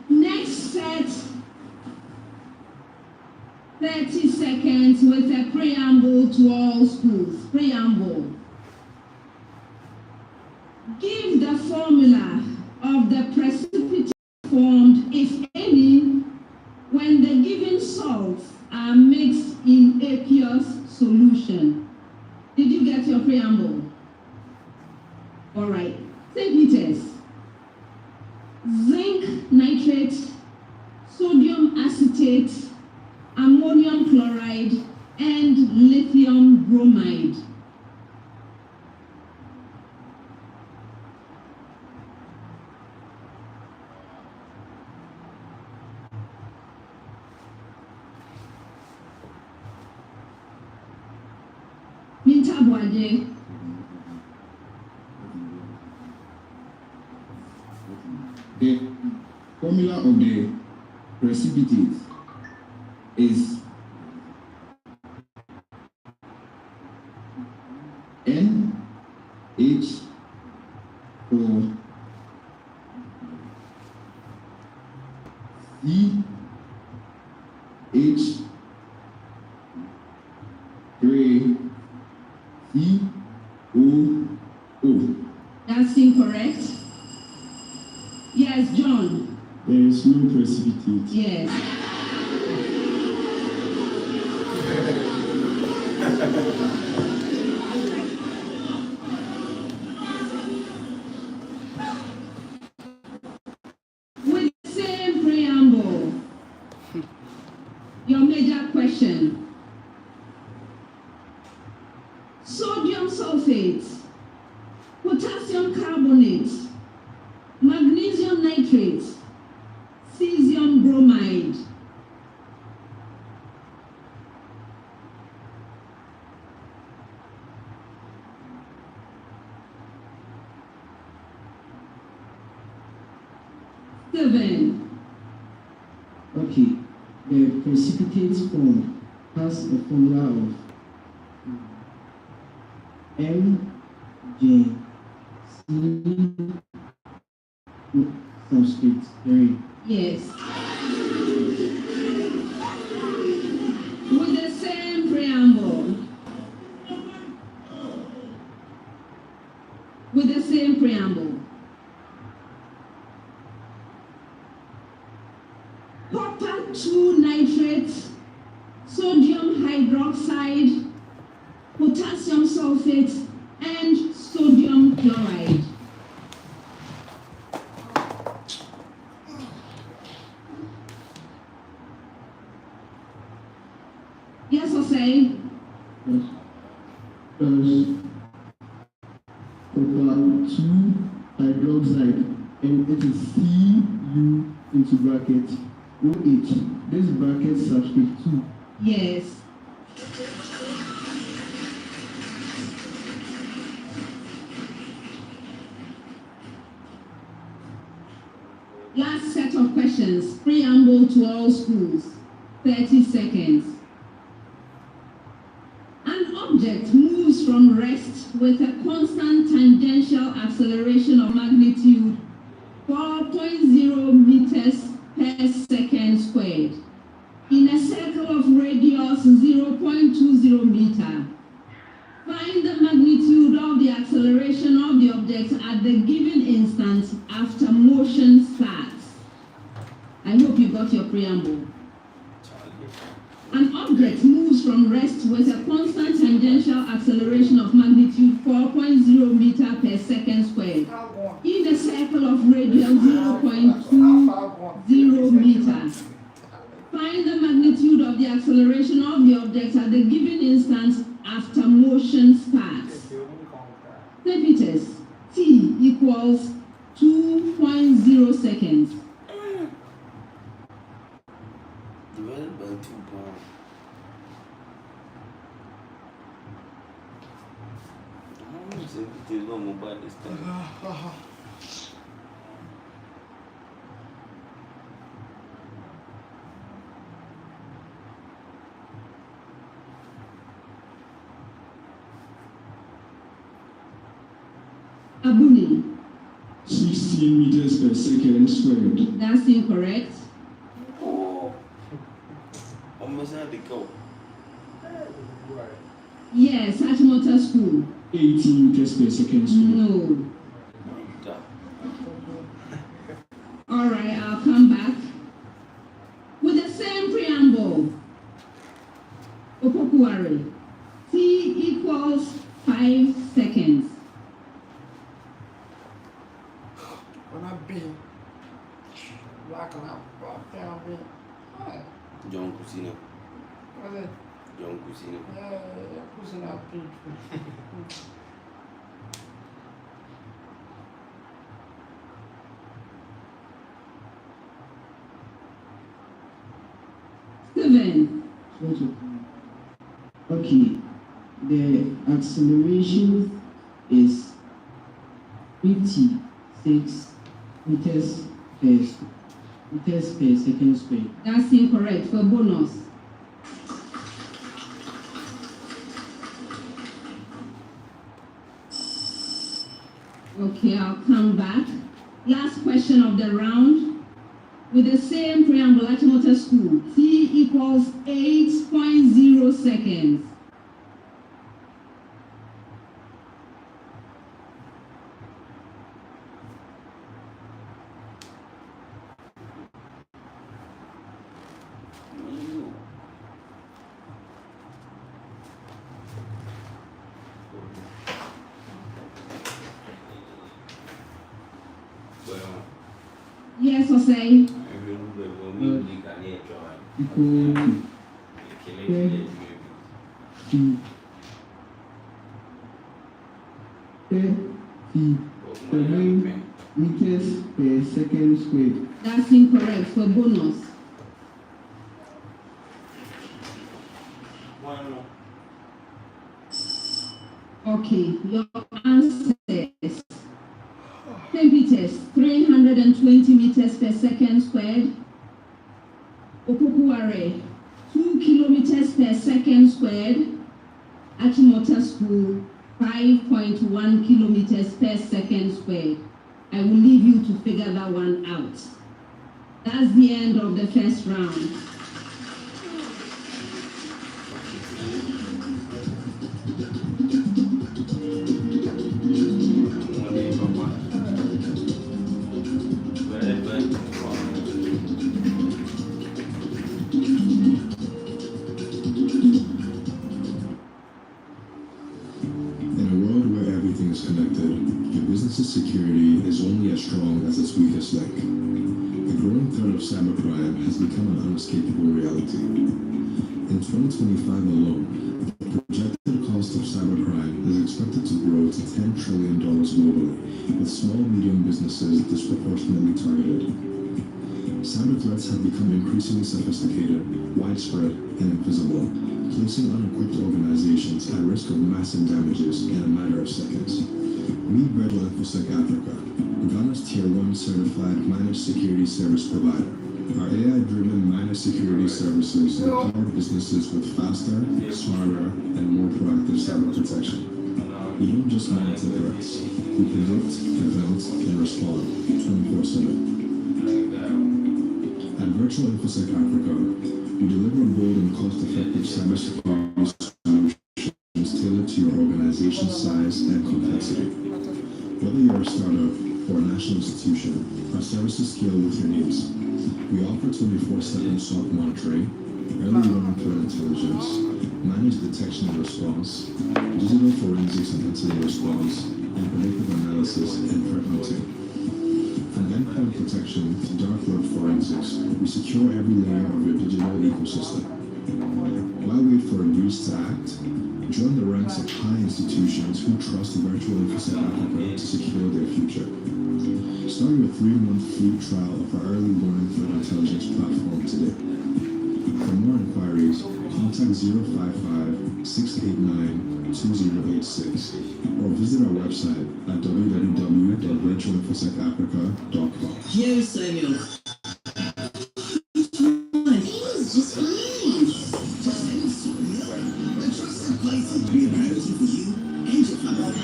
Next set 30 seconds with a preamble to all schools. Preamble. Give the formula of the precipitate formed, if any, when the given salts are mixed in aqueous solution. Did you get your preamble? All right. St. Peter's. Zinc nitrate, sodium acetate, ammonium chloride, and lithium bromide. Minta Bwanje. The formula of the precipitate is C H 3 C O O. That's incorrect. Yes, John. There is no precipitate. Yes. With the same preamble, your major question. Sodium sulfate, potassium carbonate, magnesium nitrate, cesium bromide. Seven. Okay, the precipitate form has a formula of MJ subscript 3. Yes. With the same preamble. With the same preamble. Copper 2 nitrate, sodium hydroxide, potassium sulfate, and sodium chloride. Yes or say? Yes. Copper 2 hydroxide, and it is Cu into bracket OH. This bracket subscript 2. Yes. Last set of questions. Preamble to all schools. 30 seconds. An object moves from rest with a constant tangential acceleration of magnitude 4.0 meters per second squared in a circle of radius 0.20 meter. Find the magnitude of the acceleration of the object at the given instant after motion starts. I hope you got your preamble. An object moves from rest with a constant tangential acceleration of magnitude 4.0 meter per second squared in a circle of radius 0.20 meter. Find the magnitude of the acceleration of the object at the given instant after motion starts. Repeaters, T equals 2.0 seconds. Divided by 2 pounds. How much is it on mobile this time? Abuni. 16 meters per second squared. That's incorrect. Oh, almost had to go. Yes, Achimota School. 18 meters per second squared. No. All right, I'll come back. With the same preamble. Opoku Ware. T equals 5 seconds. When I be black and up, down be. John Cusino. What's it? John Cusino. Yeah, pushing out people. Seven. Okay, the acceleration is 56 meters per second squared. That's incorrect. For bonus. Okay, I'll come back. Last question of the round. With the same preamble, Achimota School, T equals 8.0 seconds. Yes, or say? Meters per second squared. That's incorrect for bonus. Okay, your answer is St. Peter's 320 meters per second squared. Opoku Ware 2 kilometers per second squared. Achimota School 5.1 kilometers per second squared. I will leave you to figure that one out. That's the end of the first round. In a world where everything is connected, your business's security is only as strong as its weakest link. The growing threat of cybercrime has become an unescapable reality. In 2025 alone, the projected cost of cybercrime is expected to grow to $10 trillion globally, with small-medium businesses disproportionately targeted. Cyber threats have become increasingly sophisticated, widespread, and invisible, placing unequipped organizations at risk of massive damages in a matter of seconds. Meet Virtual InfoSec Africa, Ghana's Tier 1 certified managed security service provider. Our AI-driven managed security services empower businesses with faster, smarter, and more proactive cyber protection. We don't just monitor threats, we predict, prevent, and respond 24/7. At Virtual InfoSec Africa, we deliver bold and cost-effective cybersecurity solutions tailored to your organization's size and complexity. Whether you're a startup or a national institution, our services scale with your needs. We offer 24/7 SOC monitoring, early warning threat intelligence, managed detection and response, digital forensics and incident response, and predictive analysis and threat hunting. From endpoint protection to dark web forensics, we secure every layer of your digital ecosystem. Why wait for a breach to act? Join the ranks of high institutions who trust Virtual InfoSec Africa to secure their future. Start your 3-month free trial of our early warning threat intelligence platform today. For more inquiries, contact 055-689-2086 or visit our website at www.virtualinfosecafrica.com. Here's Samuel. It's just fine. The trusted place to be a priority for you and your family.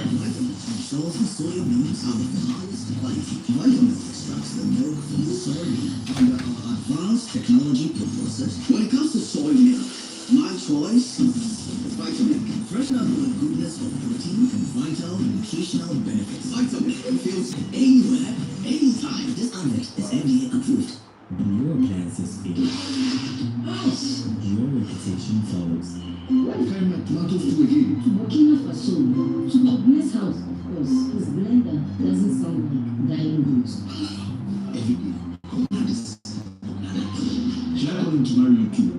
Ensures the soya beans are of the highest quality. Vitamilk extracts the milk from the soybean under our advanced technology process. When it comes to soy milk, my choice is Vitamilk. Fresh out with goodness of protein and vital nutritional benefits. Vitamilk feels anywhere, anytime. This advert is FDA approved. When your appliances fail, your reputation follows. What kind of tomatoes do again? To Burkina Faso, to Obne's house, of course. His blender doesn't sound like dying goods. Everything. Should I call him to marry you too?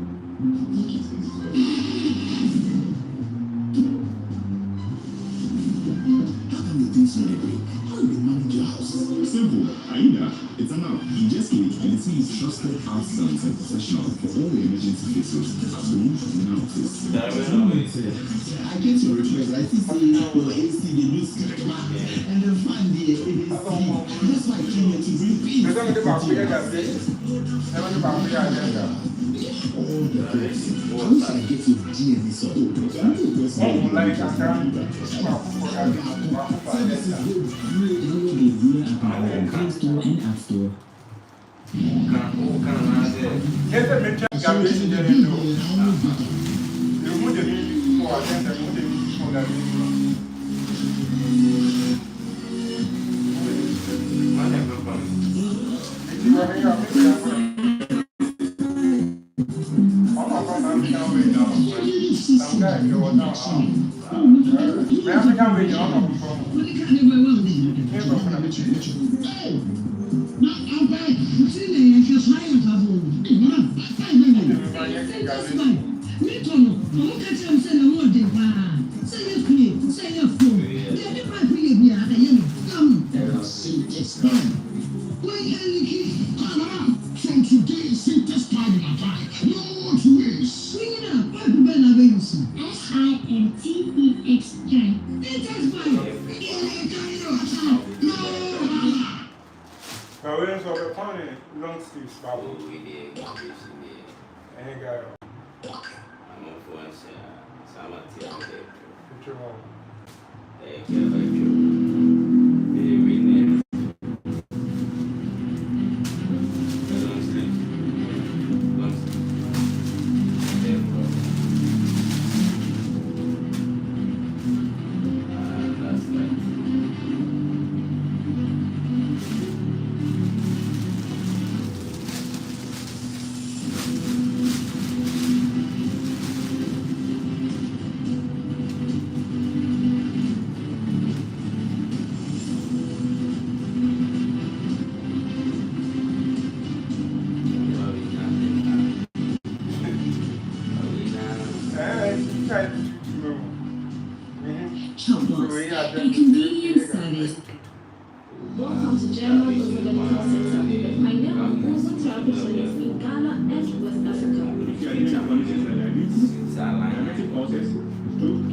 How come the things not agree? How do you manage your house? Simple. Aida, it's an app. You just click and it sees trusted artisans and professionals for all the emergency cases. As we now face. I get your request. I see say your AC the news and the fan the AC. That's why I came here to bring peace. All the best. How should I get your DNA support? Services go great. Download the Ware app on Play Store and App Store. From today, simplest part of my bike. No more twins. Bring it up. What you better have you see? SINTEX Parents of the pony, long sleeves, Babu. And got I'm a influence, some of the other. A convenient service. Welcome to General Medical Center, the pioneer of ozone therapy clinics in Ghana and West Africa. Diabetic ulcers, stroke,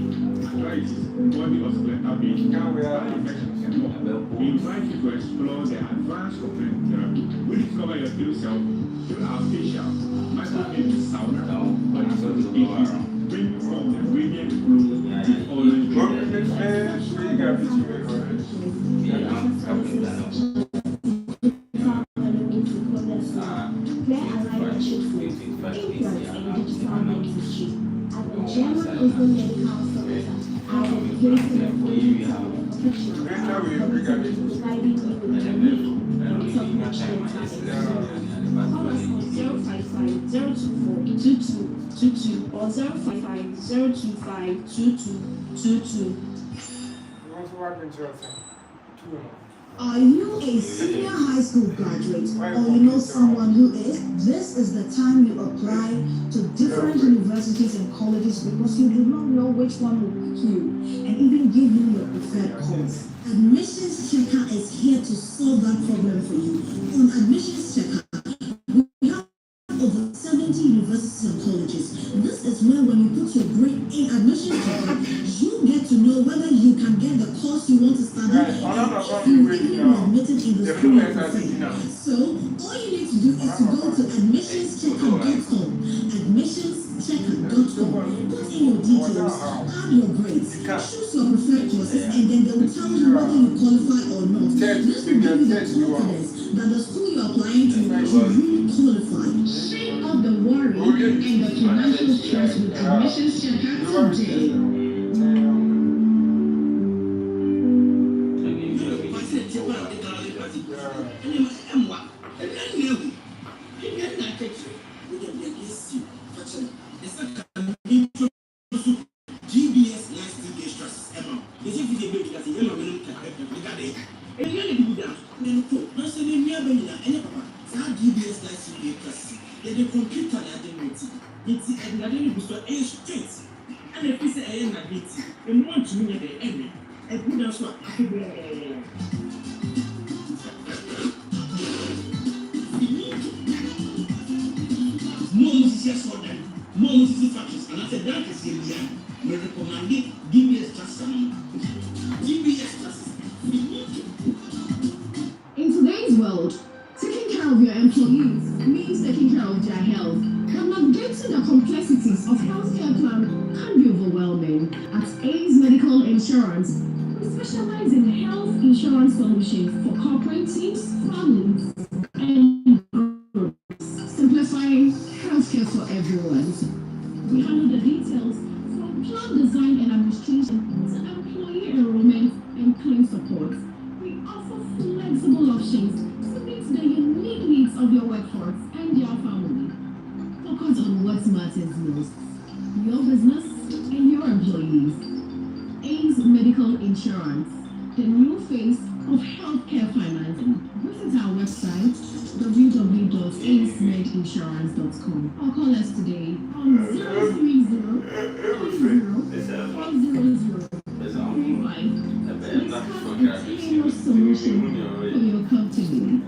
arthritis, body muscular pain, infections, and more. We invite you to explore the advanced complementary therapy. We discover your true self through our facial, microphone sauna, body sophistication, bring forth the radiant glow with orange or 055-025-2222. Are you a senior high school graduate or you know someone who is? This is the time you apply to different universities and colleges because you do not know which one will pick you and even give you your preferred course. Admissions Checker is here to solve that problem for you. On Admissions Checker, we have over 70 universities and colleges. This is where when you put your grade in Admissions Checker, you get to know whether you can get the course you want to study and if you really are admitted in the school you prefer. So, all you need to do is to go to admissionschecker.com, admissionschecker.com, put in your details, add your grades, choose your preferred courses, and then they will tell you whether you qualify or not. This will give you the confidence that the school you're applying to really qualify. Shake up the worry and the financial stress with Admissions Checker today. In today's world, taking care of your employees means taking care of their health. But navigating the complexities of healthcare plan can be overwhelming. At A's Medical Insurance, we specialize in health insurance solutions for corporate teams, families, and Ware, healthcare for everyone. We handle the details from plan design and administration to employee enrollment and claim support. We offer flexible options to meet the unique needs of your workforce and your family. Focus on what matters most, your business and your employees. ACE Medical Insurance, the new face of healthcare financing. Visit our website www.acemedinsurance.com or call us today on 030-400-35 solution for your company.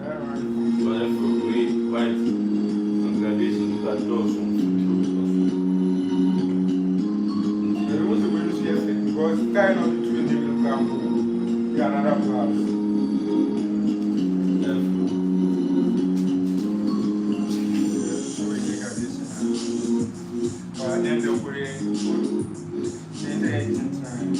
Because kind of between the campo, the another class. Then the way in the 18th time.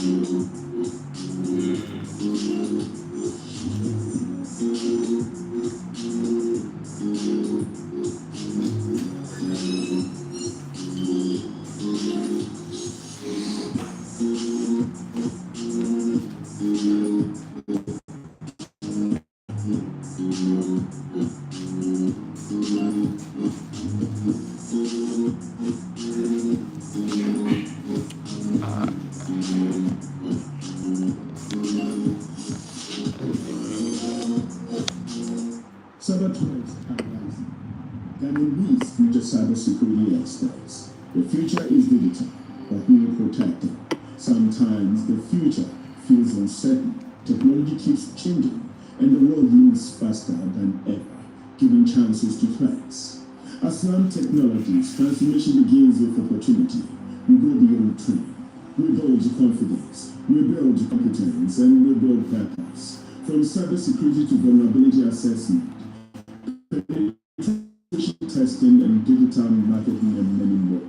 Cyber threats are rising. Guiding these future cybersecurity experts. The future is digital, but we will protect it. Sometimes the future feels uncertain. Technology keeps changing, and the world moves faster than ever, giving chances to threats. As Slam Technologies, transformation begins with opportunity. We go beyond training. We build confidence. We build competence, and we build purpose. From cybersecurity to vulnerability assessment, testing and digital marketing and many more.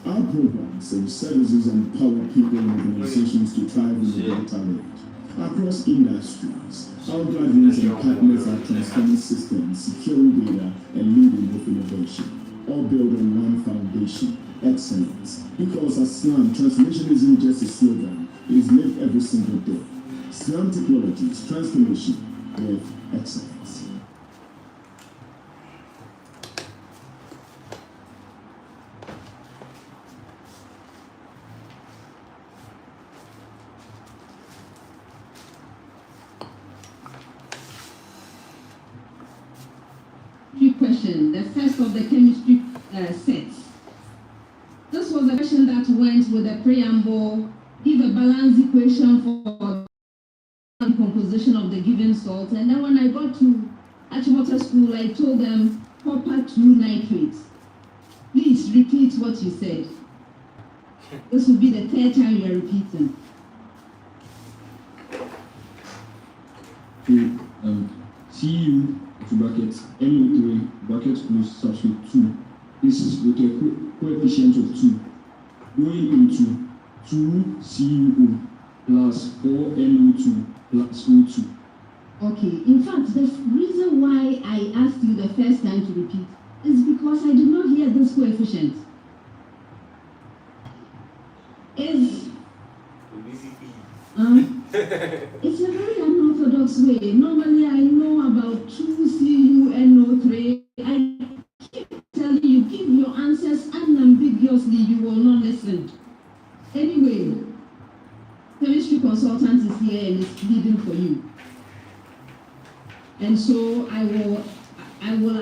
Our programs and services empower people and organizations to thrive in the digital age. Across industries, our graduates and partners are transforming systems, securing data, and leading with innovation. All built on one foundation, excellence. Because at SLAM, transformation isn't just a slogan, it is lived every single day. SLAM Technologies, transformation with excellence. Question, the first of the chemistry sets. This was a question that went with the preamble, give a balanced equation for the composition of the given salt. And then when I got to Achimota school, I told them copper 2 nitrates. Please repeat what you said. This will be the third time you are repeating. CU to bracket NO3 bracket close subscript 2. This is with a coefficient of 2 going into 2 CuO plus 4 NO2 plus O2. Okay, in fact, the reason why I asked you the first time to repeat is because I did not hear this coefficient. It's a very unorthodox way. Normally, I know about 2 CuNO3. I keep telling you, give your answers unambiguously. You will not listen. Anyway, chemistry consultant is here and is leading for you. And so I will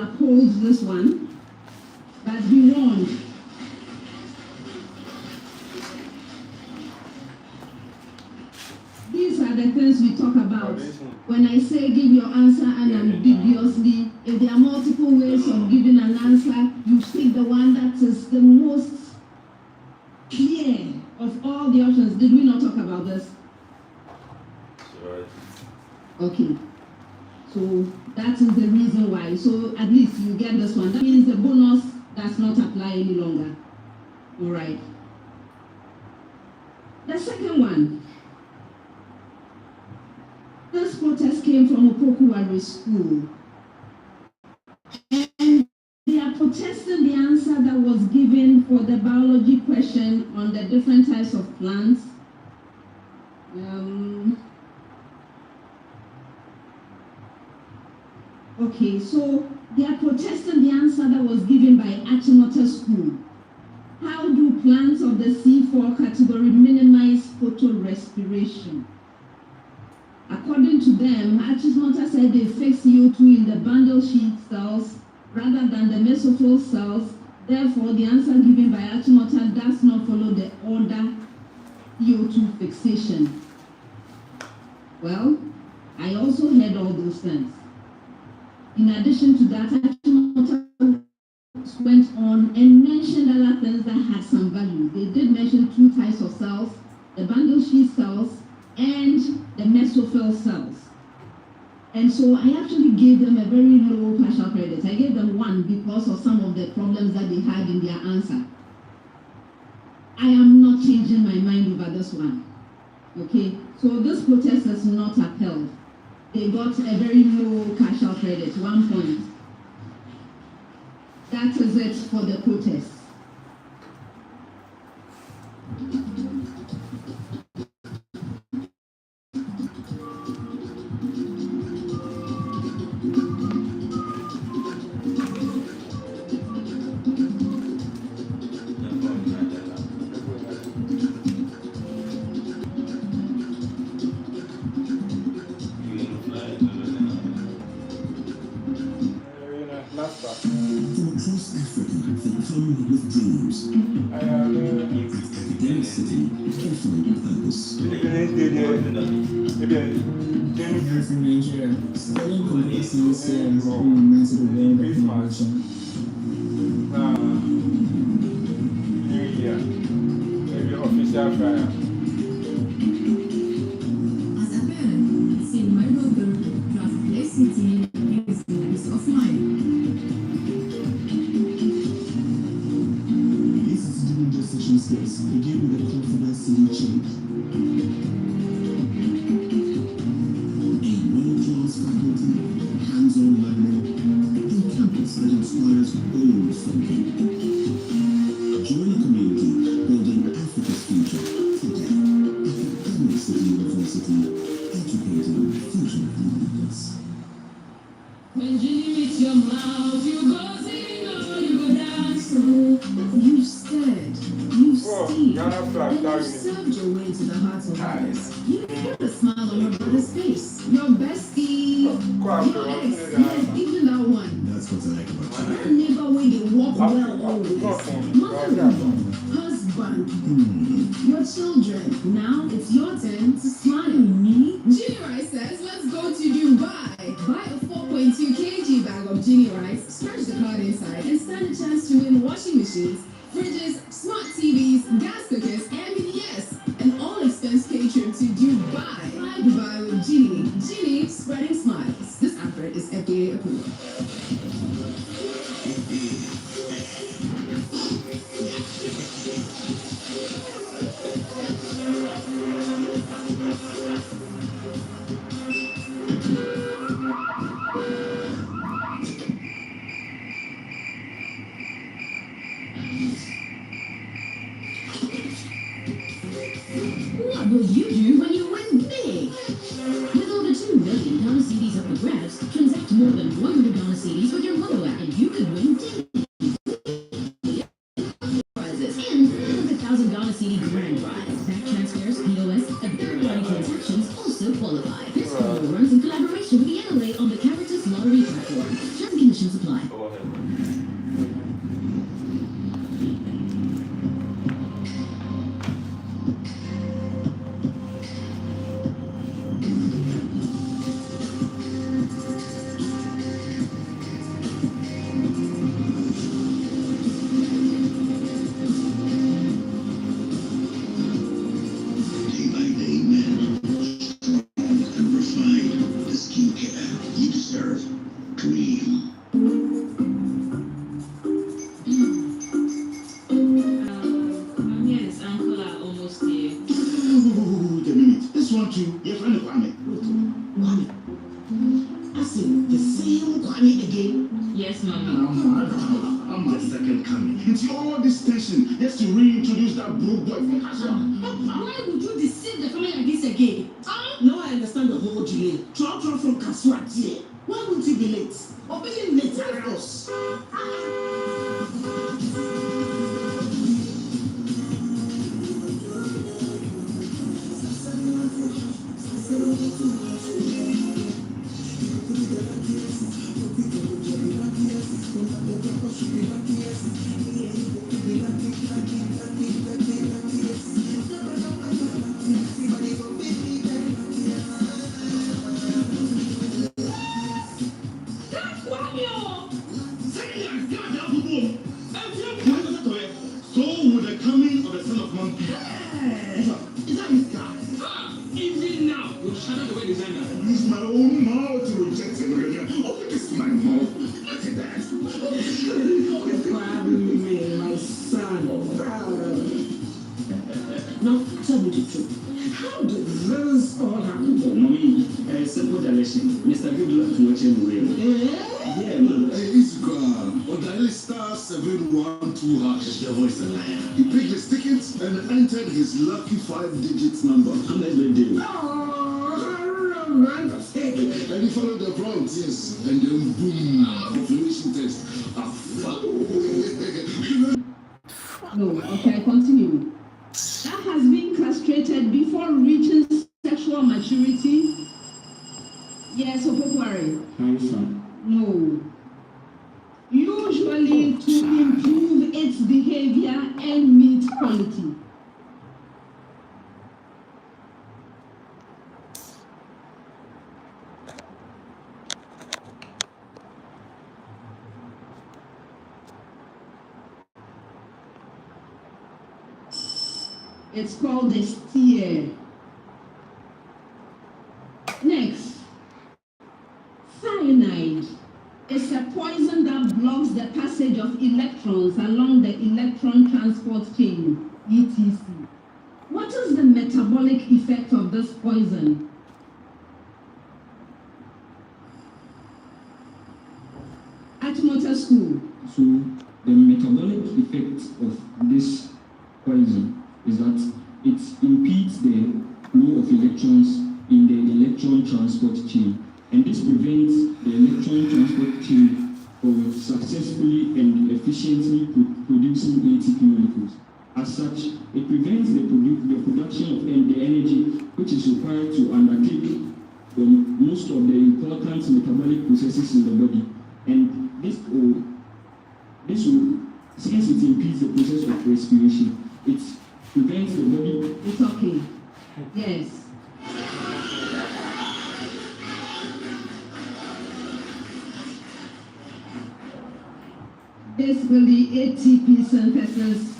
uphold this one, but be warned. These are the things we talk about. When I say give your answer unambiguously, if there are multiple ways of giving an answer, you pick the one that is the most clear of all the options. Did we not talk about this? Okay. So that is the reason why. So at least you get this one. That means the bonus does not apply any longer. All right. The second one. This protest came from Opoku Ware school. And they are protesting protesting the answer that was given for the biology question on the different types of plants. Okay, so they are protesting the answer that was given by Achimota School. How do plants of the C4 category minimize photorespiration? According to them, Achimota said they fix CO2 in the bundle sheath cells rather than the mesophyll cells. Therefore, the answer given by Achimota does not follow the order CO2 fixation. Well, I also heard all those things. In addition to that, Achimota went on and mentioned other things that had some value. They did mention two types of cells, the bundle sheath cells and the mesophyll cells. And so I actually gave them a very low partial credit. I gave them 1 because of some of the problems that they had in their answer. I am not changing my mind over this one. Okay, so this protest is not upheld. They got a very low partial credit, 1 point. That is it for the protest. From across Africa, they come with dreams. Academic City, offering a purpose. From Nigeria, studying computer science here has been immense to the world of innovation. New Year, maybe official fire. As a parent, seeing my daughter craft ICT is peace of mind. This is doing decision skills. They give me the confidence to make change. A world-class faculty, hands-on learning, a campus that inspires bold thinking. Join a community building Africa's future today. Academic City University, educating future leaders. When Ginny meets your mouth, you go sing or you go dance. You've stirred, you've steamed, Ghana flag, and you've served your way to the hearts of others. You put a smile on your brother's face, your bestie, your ex, yes, even that one. That's what I like about you. Your neighbor where they walk well always. Mother-in-law, husband, your children. Now it's your turn to smile. Me? Ginny Rice says, let's go to Dubai. Buy a 4.2 kg bag of Ginny Rice, scratch the card inside, and stand a chance to win washing machines, fridges, smart TVs, gas cookers, and yes, an all-expense paid trip to Dubai. Fly Dubai with Ginny. Ginny, spreading smiles. This effort is FDA approved. What will you do when you win big? With over 2 million Ghana cedis up for grabs, transact more than 100 Ghana cedis with your Momo app, and you could win daily prizes and 100,000 Ghana cedi grand prize. Back transfers, POS, and third-party transactions also qualify. This promo runs in collaboration with the NLA on the Caritas Lottery platform. Terms and conditions apply. Day by day, men, strong and refined, the skincare you deserve. Dream. Mommy and his uncle are almost here. Wait a minute. This one too. Your friend Kwame. Kwame. I said the same Kwame again. Yes, Mommy. I'm into all this tension just to reintroduce that broke boy from Kaswa? Why would you deceive the family like this again? Now I understand the whole delay. Trot from Kaswa, dear. Why would you be late? Or being late us? So with the coming of the son of monkey. Is that his car? Even now, you shadow the way designer. Use my own mouth to reject him. Oh, this is my mouth. Look at that. My son. Now, tell me the truth. How did this all happen? Oh, mommy, simple direction. Mr. Good luck to watch him real. Yeah, man. It's Odile star 712 hash. Your voice a liar. He picked his tickets and entered his lucky 5-digit number. I'm not going to do. And he followed the prompts, yes. And then boom, population test. No, okay, continue. That has been castrated before reaching sexual maturity. Yes, Opoku. No. Usually to improve its behavior and meat quality. It's called the steer. Next, cyanide. It's a poison that blocks the passage of electrons along the electron transport chain, ETC. What is the metabolic effect of this poison? Achimota School. So the metabolic effect of this poison is that it impedes the flow of electrons in the electron transport chain, and this prevents the electron transport chain from successfully and efficiently producing ATP molecules. As such, it prevents the production of the energy which is required to undertake most of the important metabolic processes in the body, and this will, since it impedes the process of respiration, it prevents the body. It's okay. Yes. Basically, ATP synthesis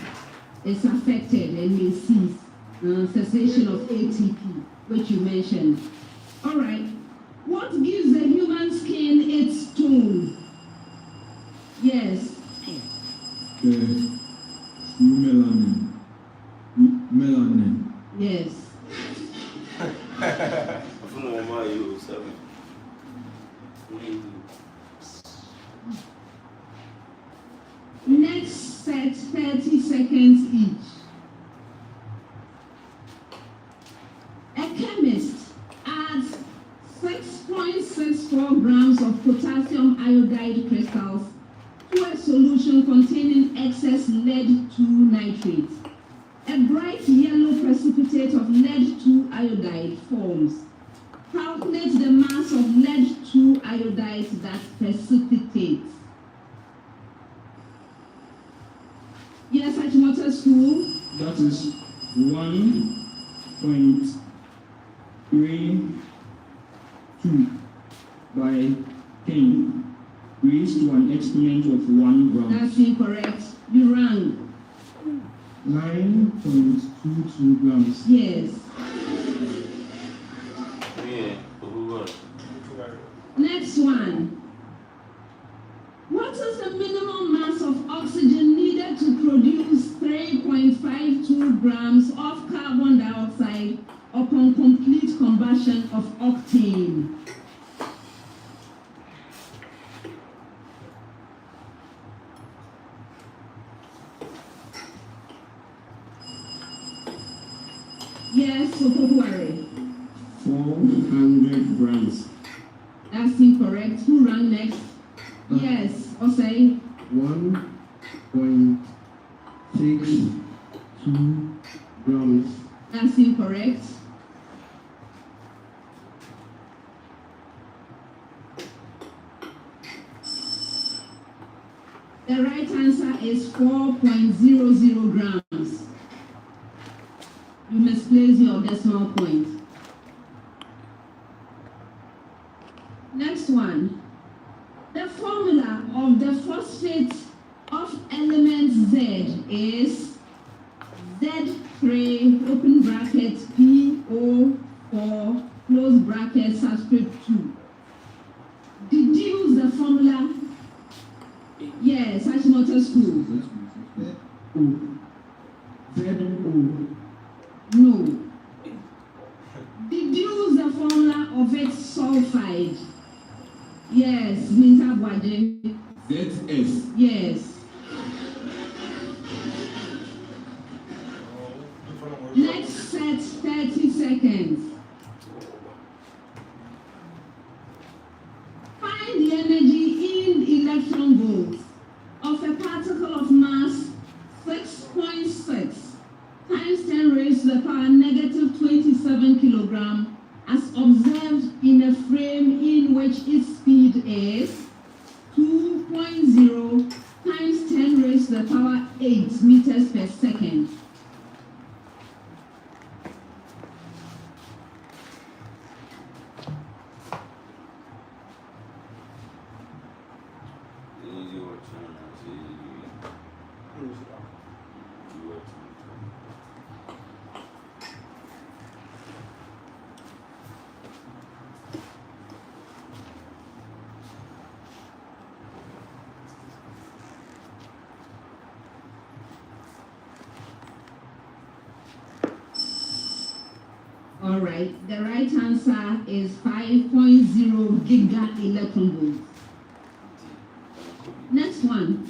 is affected and may cease. Cessation of ATP, which you mentioned. All right. What gives the human skin its tone? Yes. Melanin. Melanin. Yes. Next set 30 seconds each. A chemist adds 6.64 grams of potassium iodide crystals to a solution containing excess lead-2 nitrate. A bright yellow precipitate of lead-2 iodide forms. Calculate the mass of lead-2 iodide that precipitates. Yes, Achimota School. That is 1.32 by 10 raised to an exponent of 1 gram. That's incorrect. You rang. 9.22 grams. Yes. Next one. What is the minimum mass of oxygen needed to produce 3.52 grams of carbon dioxide upon complete combustion of octane? Yes, Opoku Ware. 400 grams. That's incorrect. Who ran next? Yes, Osei. 1.62 grams. That's incorrect. The right answer is 4.00 grams. You misplaced your decimal point. Next one. The formula of the phosphate of element Z is Z3 open bracket PO4 close bracket subscript 2. Deduce the formula. Yes, Achimota School. No. Deduce the formula of its sulfide. Yes, Minta Bwaje. ZS. Yes. Next set 30 seconds. Find the energy in electron volts of a particle of mass 6.6 times 10 raised to the power negative 27 kilogram as observed in a frame in which its speed is 2.0 times 10 raised to the power 8 meters per second. All right, the right answer is 5.0 giga electron volts. Next one.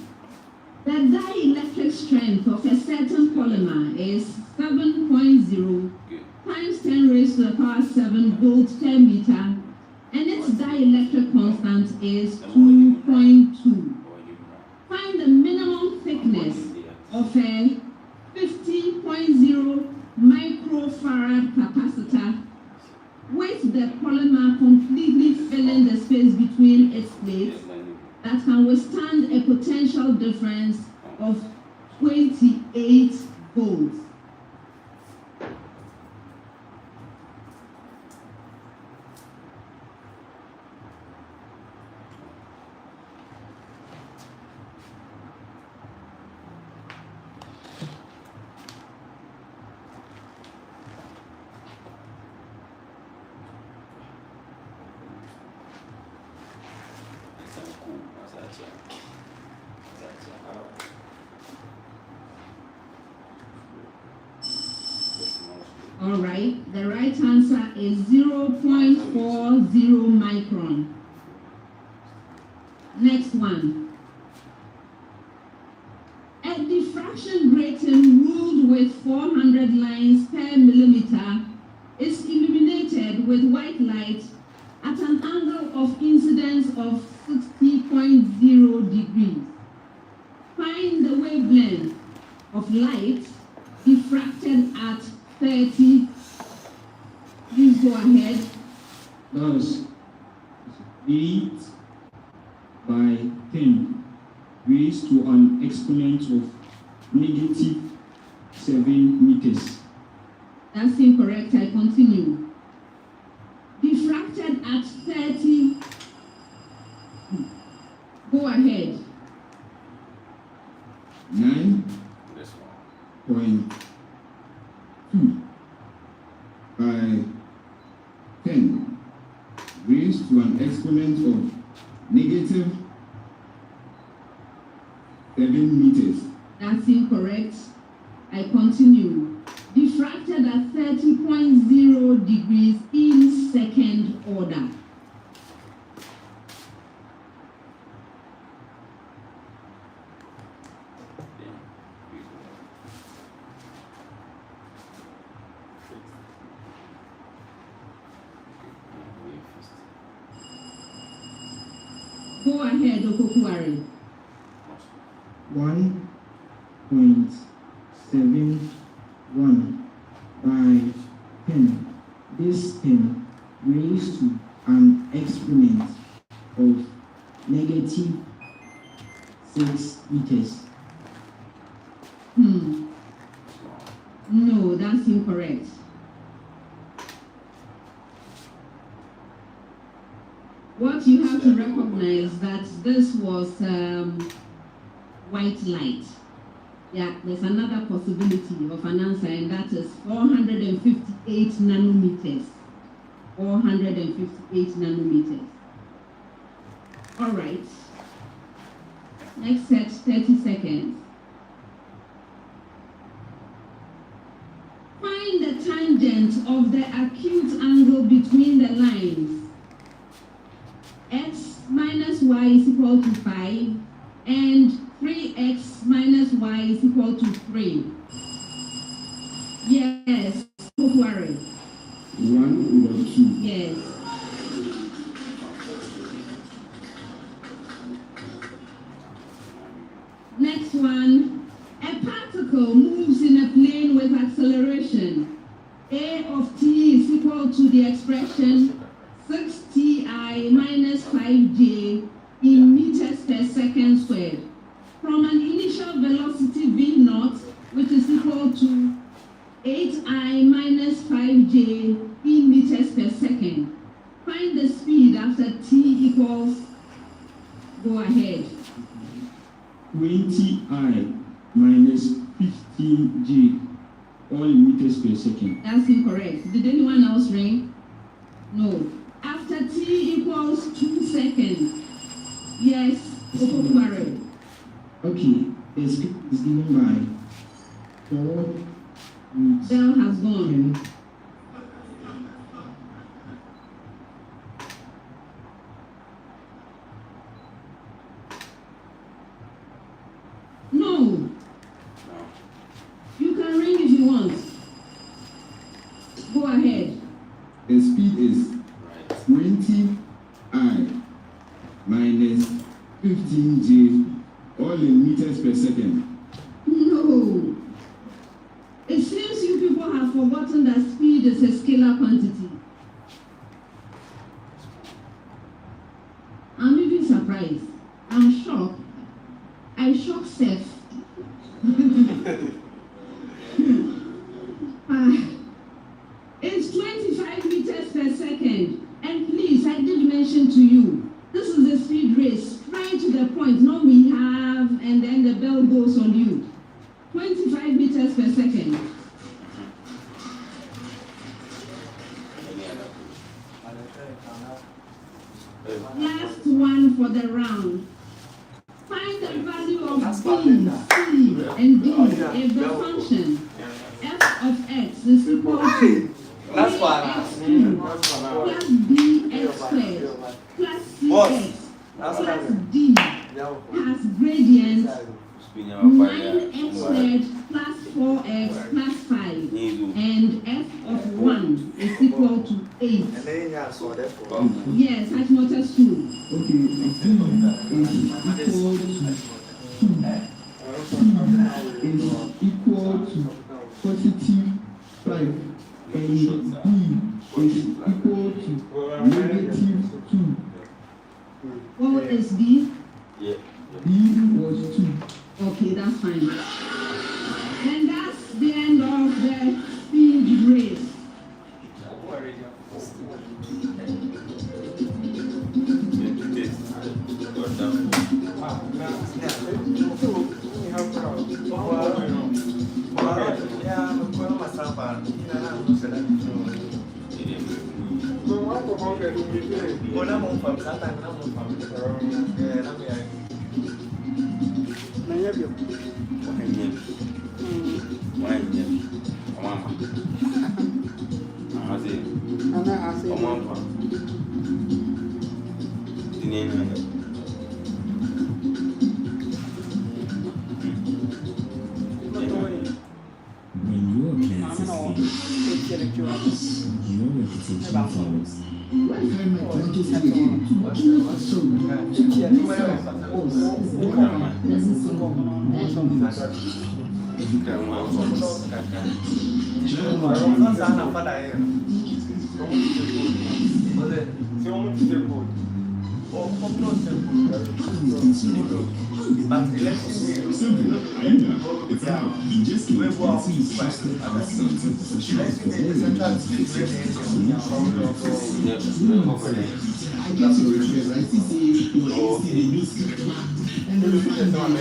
The dielectric strength of a certain polymer is 7.0 times 10 raised to the power 7 volts per meter, and its dielectric constant is 2.2. Find the minimum thickness of a 50.0 microfarad capacitor with the polymer completely filling the space between its plates that can withstand a potential difference of 28 volts. All right, the right answer is 0.40 micron. Next one. A diffraction grating ruled with 400 lines per millimeter is illuminated with white light at an angle of incidence of 60.0 degrees. Find the wavelength of light diffracted at 30. Please go ahead. That's 8 by 10 raised to an exponent of negative 7 meters. That's incorrect. I continue. Diffracted at 30. Go ahead. 9.2 by 10 raised to an exponent of negative 7 meters. That's incorrect. I continue. Diffracted at 30.0 degrees in second order. Go ahead, Opoku Ware. 1.71 by 10. This 10 raised to an exponent of negative 6 meters. No, that's incorrect. What you have to recognize that this was white light. Yeah, there's another possibility of an answer, and that is 458 nanometers. 458 nanometers. All right. Next set, 30 seconds. Find the tangent of the acute angle between the lines. X minus y is equal to 5, and 3x minus y is equal to 3. Yes, Ware. 1/2. Yes. Next one. A particle moves in a plane with acceleration. A of t is equal to the expression 6ti minus 5j in meters per second squared. From an initial velocity v0, which is equal to 8i minus 5j in meters per second. Find the speed after t equals, go ahead. 20i minus 15j, all in meters per second. That's incorrect. Did anyone else ring? No. After t equals 2 seconds. Yes, Opoku Ware. Okay, the speed is given by 4 meters. Bell has gone. No. You can ring if you want. Go ahead. The speed is 20i minus 15j, all in meters per second. No. It seems you people have forgotten that speed is a scalar quantity. I'm even surprised. I'm shocked. I shocked Seth. It's 25 meters per second. And please, I did mention to you, this is a speed race. Right to the point, not we have, and then the bell goes on you. 25 meters per second. Last one for the round. Find the value of B, C, and D if the function f of x is equal to ax2 plus bx squared plus cx plus d has gradient 9x squared plus 4x plus 5, and f of 1 is equal to 8. Yes, Achimota school. Okay, is equal to positive 5, and b is equal to negative 2. What is b? B was 2. Okay, that's fine. And that's the end of the speed race. When your plans is Your reputation follows. Why can't my tomatoes be again? Working for some to convince us It's out. You just can't see trusted outcomes and professionals for all your I get your request. I see you are yesterday new sleep and then find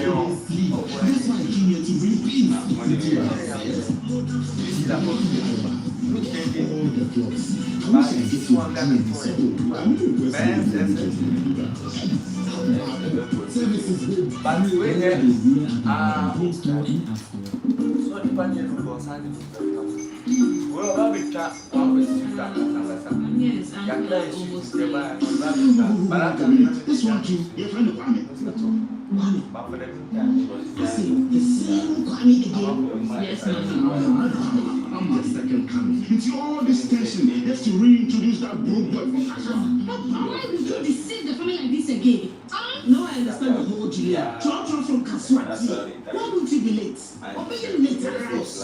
sleep. That's why I came here to bring peace. All the clocks. I wish I get to see I'm requesting services good. But we have Play Store and App Store. So depending on what's happening. Well, I'll be chat. I'll be sitting down. Yes, I'm almost This one too, your friend Kwame. But for the meantime, The same Kwame again. Yes, ma'am. I'm the second coming. It's all this tension just to reintroduce that broke boy from Kasha. Why would you deceive the family like this again? No, I understand the whole Julia. Trotro from Kaswati. Why would you be late? Open your later house.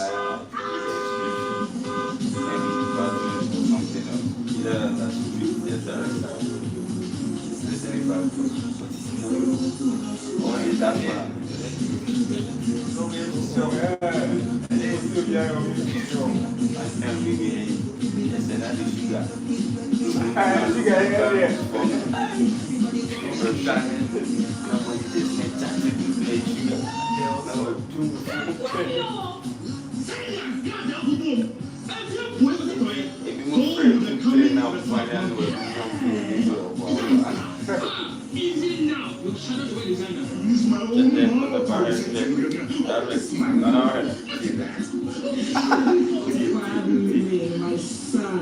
My son.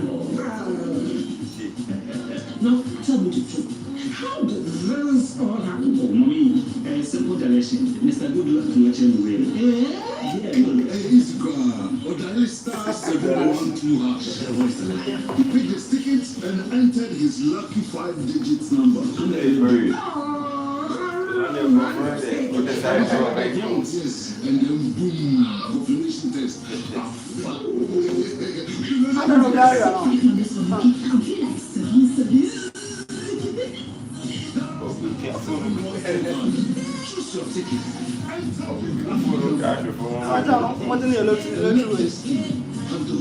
Now, tell me the truth. How did this all happen? Oh, mommy, simple direction. Mr. Good luck to watch him away. Easy girl. Or the stars 712 hash. He picked his tickets and entered his lucky 5-digit number. Yes, and then boom, confirmation test. I don't know that. Choose your ticket.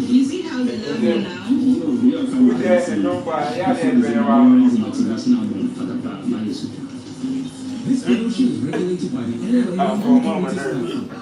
You see how they love you now? This promotion is regulated by the NSMQ2025.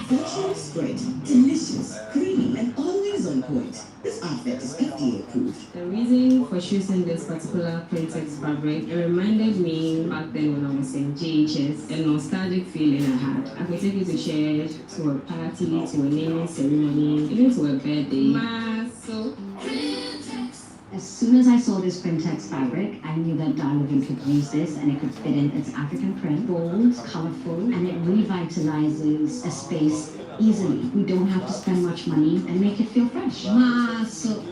Virtual spread, delicious, creamy, and always on point. This outfit is FDA approved. The reason for choosing this particular printex fabric, it reminded me back then when I was in JHS, a nostalgic feeling I had. I could take you to church, to a party, to a naming ceremony, even to a birthday. As soon as I saw this printex fabric, I knew that Darlington could use this and it could fit in its African print, bold, colorful, and it revitalizes a space easily. We don't have to spend much money and make it feel fresh. So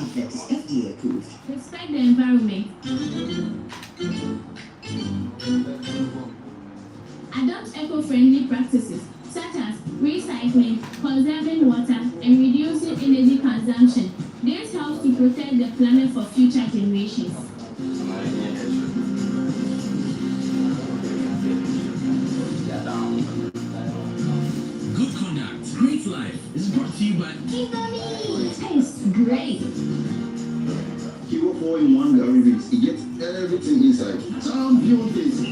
advert is FDA approved. Respect the environment. Adopt eco-friendly practices such as recycling, conserving water, and reducing energy consumption. This helps to protect the planet for future generations. Good conduct, great life is brought to you by Indomie. Tastes great. Hero 4-in-1 Gary Mix. It gets everything inside. Champion taste.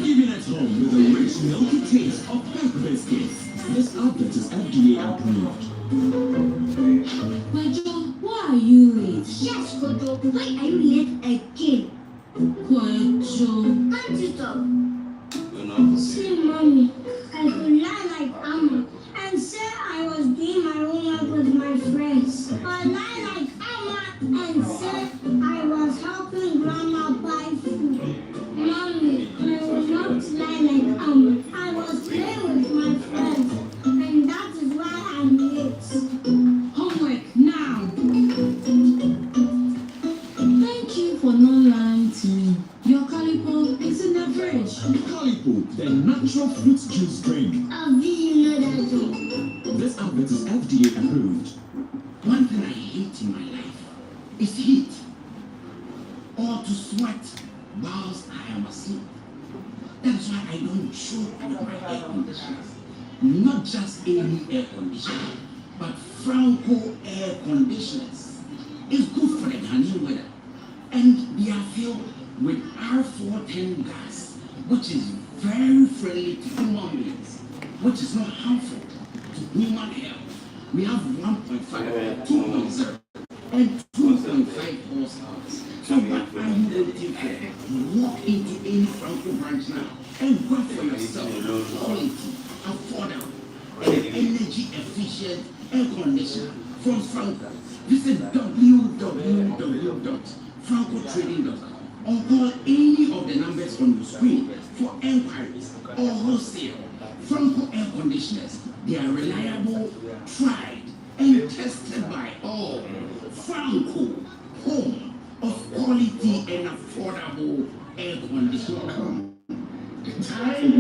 even at home with a rich, milky taste of Pep biscuits. This advert is FDA approved. Kwajo, why are you late? Yes, Koto. Why are you late again? Kwajo. Can't you talk? See, mommy, I could lie like Amma and say I was doing my homework with my friends. Or lie like Amma and say I was helping Grandma buy food. Mommy, I was not lie like Amma. I was playing with my friends, and that is why I'm late. Homework now. Thank you for not lying to me. Your calipo is in the fridge. Calipo, the natural fruit juice drink. How do you know that though? This advert is FDA approved. One thing I hate in my life is heat, or to sweat whilst I am asleep. That's why I don't joke with my air conditioners. Not just any air conditioner, but Franco air conditioners. It's good for the Ghanaian weather, and they are filled with R410 gas, which is very friendly to human beings, which is not harmful to human health. We have 1.5, 2.0, and 2.5 horsepower. So what are you waiting for? Walk into any Franco branch now and grab for yourself quality, affordable, and energy efficient air conditioner from Franco. Visit www.francotrading.com or call any of the numbers on your screen for enquiries or wholesale. Franco air conditioners, they are reliable, tried, and tested by all. Franco, home of quality and affordable air conditioning. The time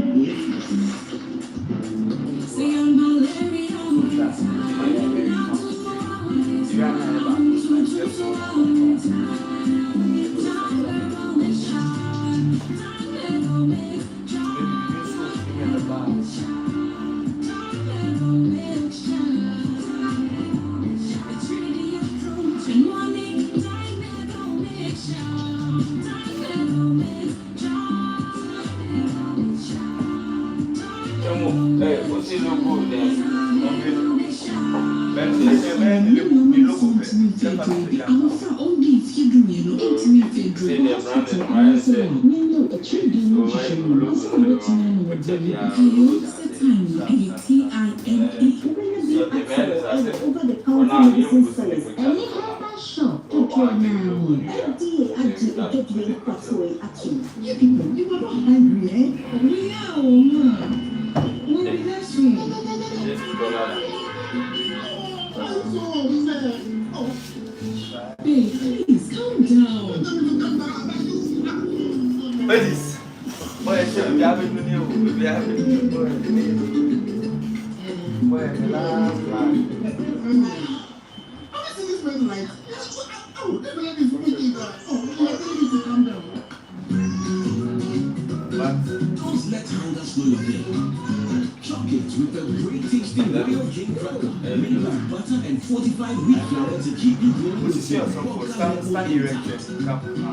America. With butter and 45 wheat flour to keep you going with your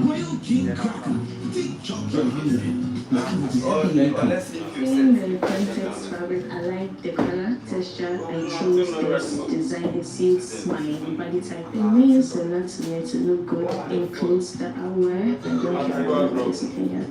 Royal King Cracker. Thick chocolate in there. In the context fabric, I like the color, texture, and chose this design. It suits my body type. It means a lot to me to look good in clothes that I wear. I don't care what it's okay.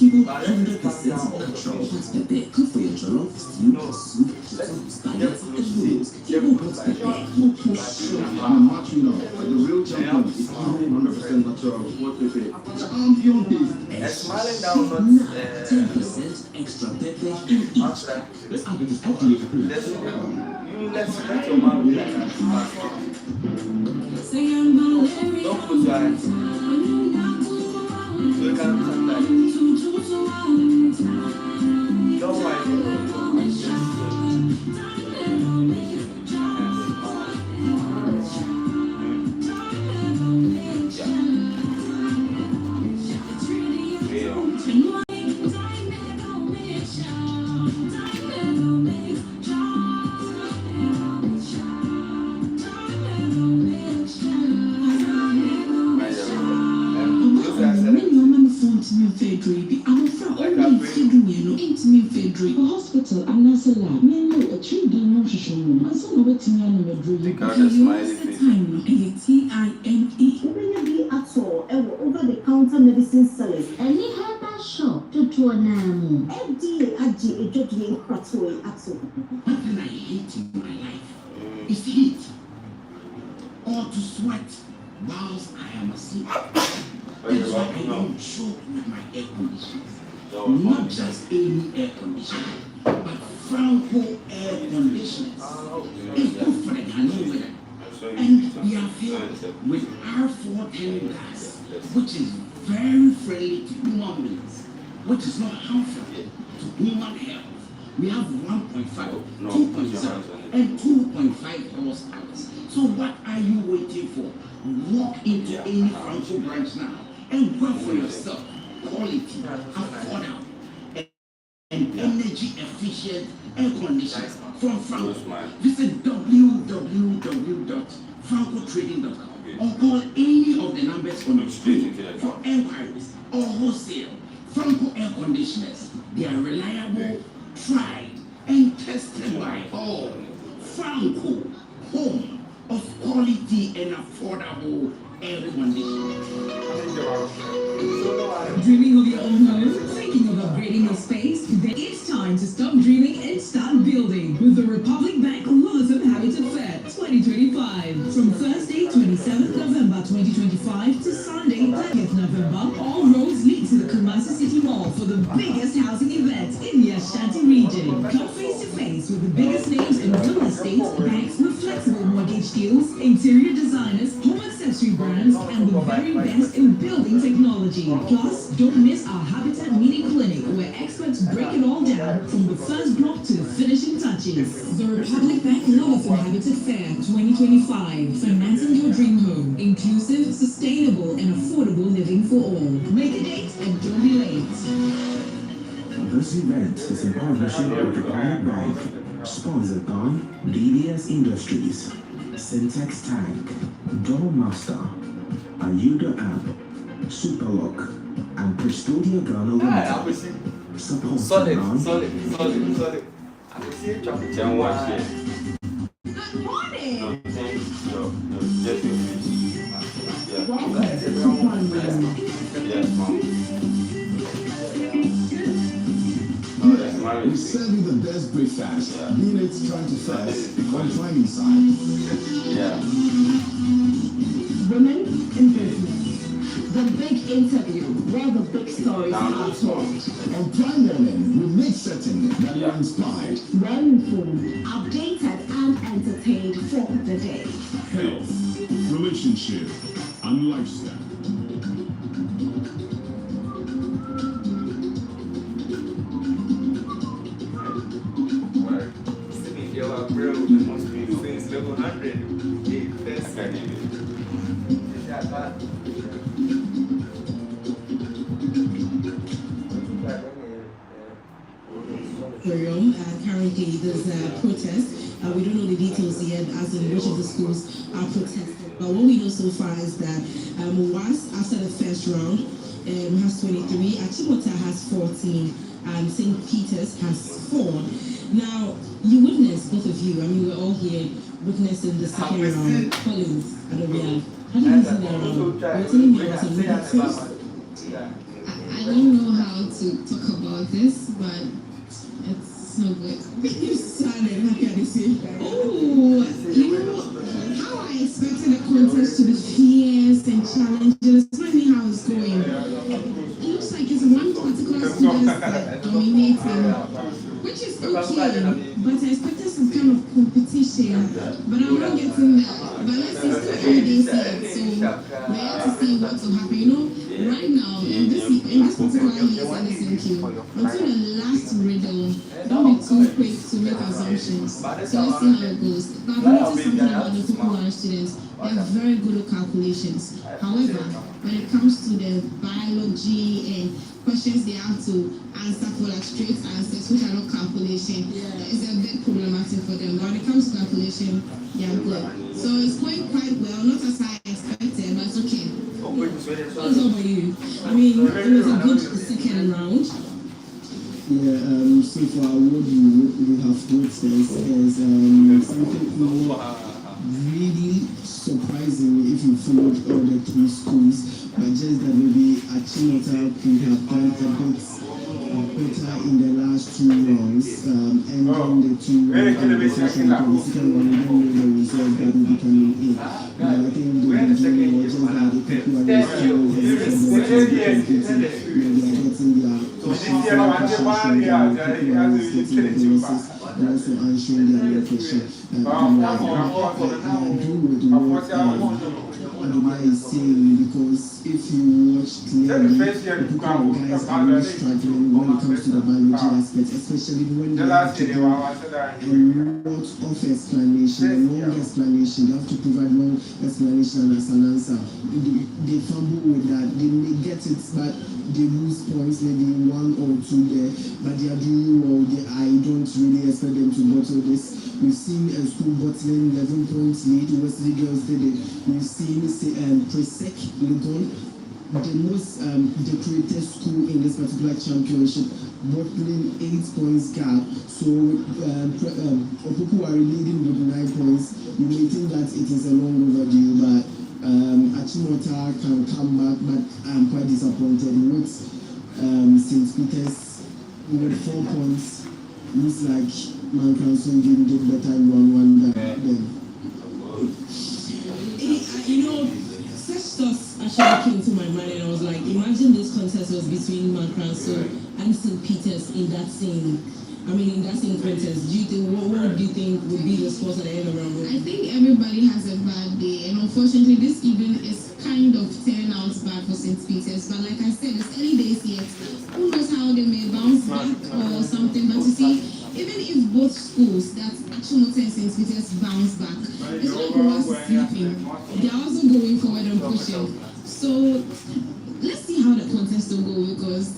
People 100% natural. What's Pepe? Good for your jollof, stew, soup, spaghetti, and noodles. People what's Pepe? No push. I'm matching now. The real champion is 100% natural. What Pepe? Champion taste. Smiling down, not 10% extra pepper in each. This habit is actually approved. Let's let your mouth be like that. Don't put your hands. So you can pretend like don't mind. Hospital, I'm not so loud. Me no, a tree do no show. I'm so no waiting on the drill. Because the time, TIME. When you be at all, over the counter medicine sellers. Any herbal shop to an animal. FDA, AG, a judge in Kratoi at all. What can I hate in my life? Is heat. Or to sweat whilst I am asleep. That's why I don't choke with my air conditioners. Not just any air conditioner, but Franco air conditioners. It's good for the Ghanaian weather. And we are filled with R410 gas, which is very friendly to human beings, which is not harmful to human health. We have 1.5, 2.0, and 2.5 horsepower. So what are you waiting for? Walk into any Franco branch now and work for yourself. Quality, affordable, and energy efficient air conditioners from Franco. Visit www.francotrading.com or call any of the numbers on the screen for enquiries or wholesale. Franco air conditioners. They are reliable, tried, and tested by all. Franco, home of quality and affordable air conditioning. Dreaming of your own home? Thinking of upgrading your space? Then it's time to stop dreaming and start building with the Republic Bank Lawson Habitat Fair 2025. From Thursday, 27th November 2025 to Sunday, 30th November, all roads lead to the Kumasi City Mall for the biggest housing event in the Ashanti region. Come face to face with the biggest names in real estate, banks with flexible mortgage deals, interior designers, home accessory brands, and the very best in building technology. Plus, don't miss our Habitat Meeting Clinic, where experts break it all down from the first block to the finishing touches. The Republic Bank Lawson Habitat Fair 2025, financing your dream home, inclusive, sustainable, and affordable living for all. Make a date and don't be late. This event is in partnership with the Republic Bank, sponsored by DBS Industries, Syntax Tank, Doormaster, Ayuda App, Superlock, and Prestodia Ghana Limited. Solid. I will see you chopping. Good morning. No, thanks. No, just your fish. Yes, mom. We serve you the best breakfast. Being it trying to fast, I'm trying inside. Yeah. Women in business. The big interview where the big stories are told. On Prime Morning, we make certain that you're inspired, well informed, updated, and entertained for the day. Health, relationship, and lifestyle. Bro, it must be since level 100. Currently, there's a protest. We don't know the details yet, as in which of the schools are protesting. But what we know so far is that WAS, after the first round, has 23, Achimota has 14, and St. Peter's has 4. Now, you witnessed, both of you, I mean, we're all here witnessing the second round. Collins, Adobia, how did you see that round? You're telling me about some first? I don't know how to talk about this, but it's so good. You sounded happy at the same time. Oh, you know how I expected the contest to be fierce and challenging. It's not really how it's going. It looks like it's one particular student that's dominating, which is okay. But I expected some kind of competition, but I'm not getting that. But let's see, still early days yet, so we have to see what will happen. You know, right now in this particular year's NSMQ, until the last riddle, don't be too quick to make assumptions. So let's see how it goes. But I've noticed something about the Opoku students. They are very good at calculations. However, when it comes to the biology and questions they have to answer for like straight answers, which are not calculation, it's a bit problematic for them. But when it comes to calculation, they are good. So it's going quite well, not as I expected, but it's okay. What's over you? I mean, it was a good second round. Yeah, so far what we have witnessed is something more really surprising if you followed all the 3 schools, but just that maybe Achimota could have done a bit better in the last 2 rounds, and then the 2 rounds session for the second one, we don't know the result that will be coming in. But I think the beginning was just that the people are really still competing, they are getting their questions, and also answering their question. I agree with what Adobia is saying, because if you watch clearly, the guys are really struggling when it comes to the biology aspect, especially when they have to do a lot of explanation, a long explanation. They have to provide long explanation as an answer. They fumble with that. They may get it, but they lose points, maybe 1 or 2 there, but they are doing well. I don't really expect them to bottle this. We've seen a school bottling 11 points lead. Wesley Girls did it. We've seen Presec Legon, the most decorated school in this particular championship, bottling 8 points gap. So Opoku are leading with 9 points. You may think that it is a long overdue, but Achimota can come back, but I'm quite disappointed with St. Peter's with 4 points. Looks like Man Council did better in 1-1 than them. You know, such thoughts actually came to my mind, and I was like, imagine this contest was between Man Council and St. Peter's in that same contest. Do you think, what do you think would be the scores at the end of the round? I think everybody has a bad day, and unfortunately this even is kind of turning out bad for St. Peter's. But like I said, it's early days yet. Who knows how they may bounce back or something. But you see, even if both schools, that's Achimota and St. Peter's, bounce back, it's not like us sleeping. They're also going forward and pushing. So let's see how the contest will go, because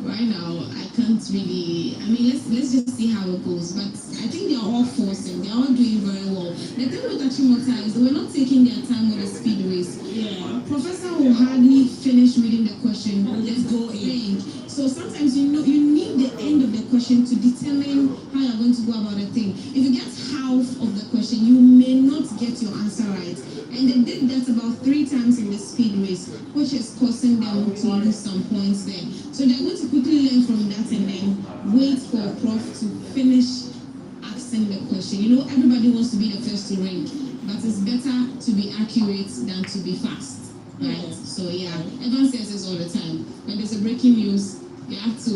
right now I can't really. I mean, let's just see how it goes. But I think they're all forcing. They're all doing very well. The thing with Achimota is they were not taking their time with the speed race. Yeah. Professor will hardly finish reading the question. Let's go in. So sometimes you need the end of the question to determine how you're going to go about a thing. If you get half of the question, you may not get your answer right. And they did that about 3 times in the speed race, which is causing them to lose some points there. So they're going to quickly learn from that and then wait for Prof to finish asking the question. You know, everybody wants to be the first to rank, but it's better to be accurate than to be fast, right? So yeah, everyone says this all the time. When there's a breaking news, you have to,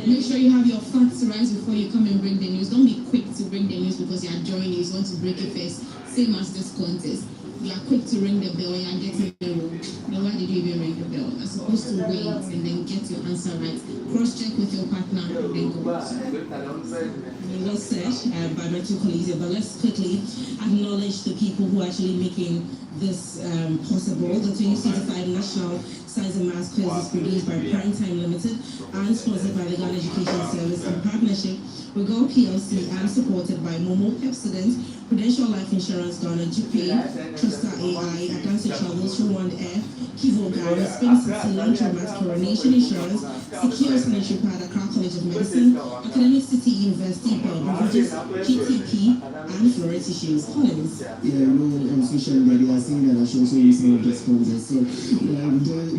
make sure you have your facts right before you come and break the news. Don't be quick to break the news because you are joining, you want to break it first. Same as this contest. You are quick to ring the bell and you are getting the room. Then why did you behavior ring the bell, as opposed to wait and then get your answer right. Cross-check with your partner and then go. Well said by my two colleagues here, but let's quickly acknowledge the people who are actually making this possible. The 2025 National Science and Maths Quiz is produced by Prime Time Limited and sponsored by the Ghana Education Service in partnership with Go PLC and supported by Momo Pepsodent, Prudential Life Insurance Ghana, Jupe, Trusta AI, Advanced Travels, Rwanda Air, Kivo Ghana, Spin City, Laundromat, Coronation Insurance, Secure Sanitary Pad, Accra College of Medicine, Academic City University, Beverages, KTP, and Florida Shoes. Collins. Yeah, on social media, saying that I should also use some of the sponsors. So,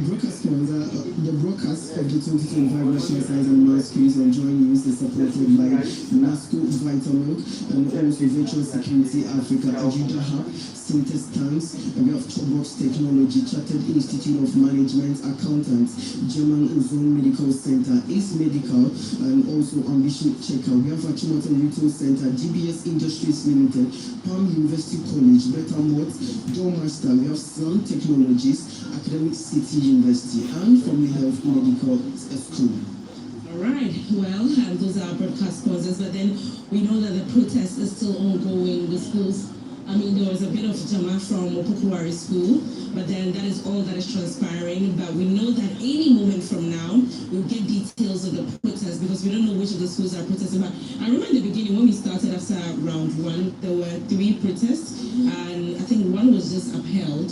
the broadcast of the 2025 National Science and Maths Quiz on Joy News is supported by NASCO Vitamilk and also Virtual Security Africa, Ajuda Hub, Synthes Times, and we have Chobox Technology, Chartered Institute of Management Accountants, German Ozone Medical Center, Ace Medical, and also Ambition Checker. We have Achimota Retail Center, GBS Industries Limited, Palm University College, Better Mods, Doormaster, we have Slam Technologies, Academic City University, and from the Health Medical School. Alright, well, those are our broadcast sponsors, but then we know that the protest is still ongoing. The schools, I mean, there was a bit of drama from Opoku Ware school, but then that is all that is transpiring. But we know that any moment from now, we'll get details of the protest because we don't know which of the schools are protesting. But I remember in the beginning when we started after round one, there were 3 protests, and I think one was just upheld.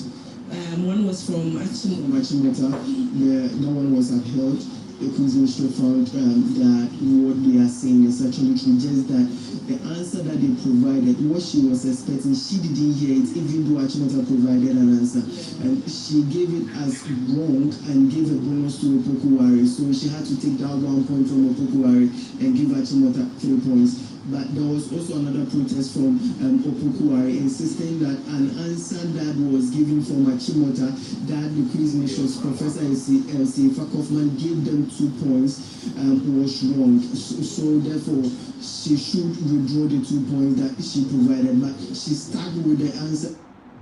One was from Achimota. That one was upheld. The quiz ministry found that what they are saying is actually true, just that the answer that they provided, what she was expecting, she didn't hear it, even though Achimota provided an answer. And she gave it as wrong and gave a bonus to Opoku Ware. So she had to take that 1 point from Opoku Ware and give Achimota 3 points. But there was also another protest from Opoku Ware insisting that an answer that was given from Achimota, that the quiz mistress, Professor Elsie Fakofman, gave them 2 points, was wrong. So therefore, she should withdraw the 2 points that she provided. But she stuck with the answer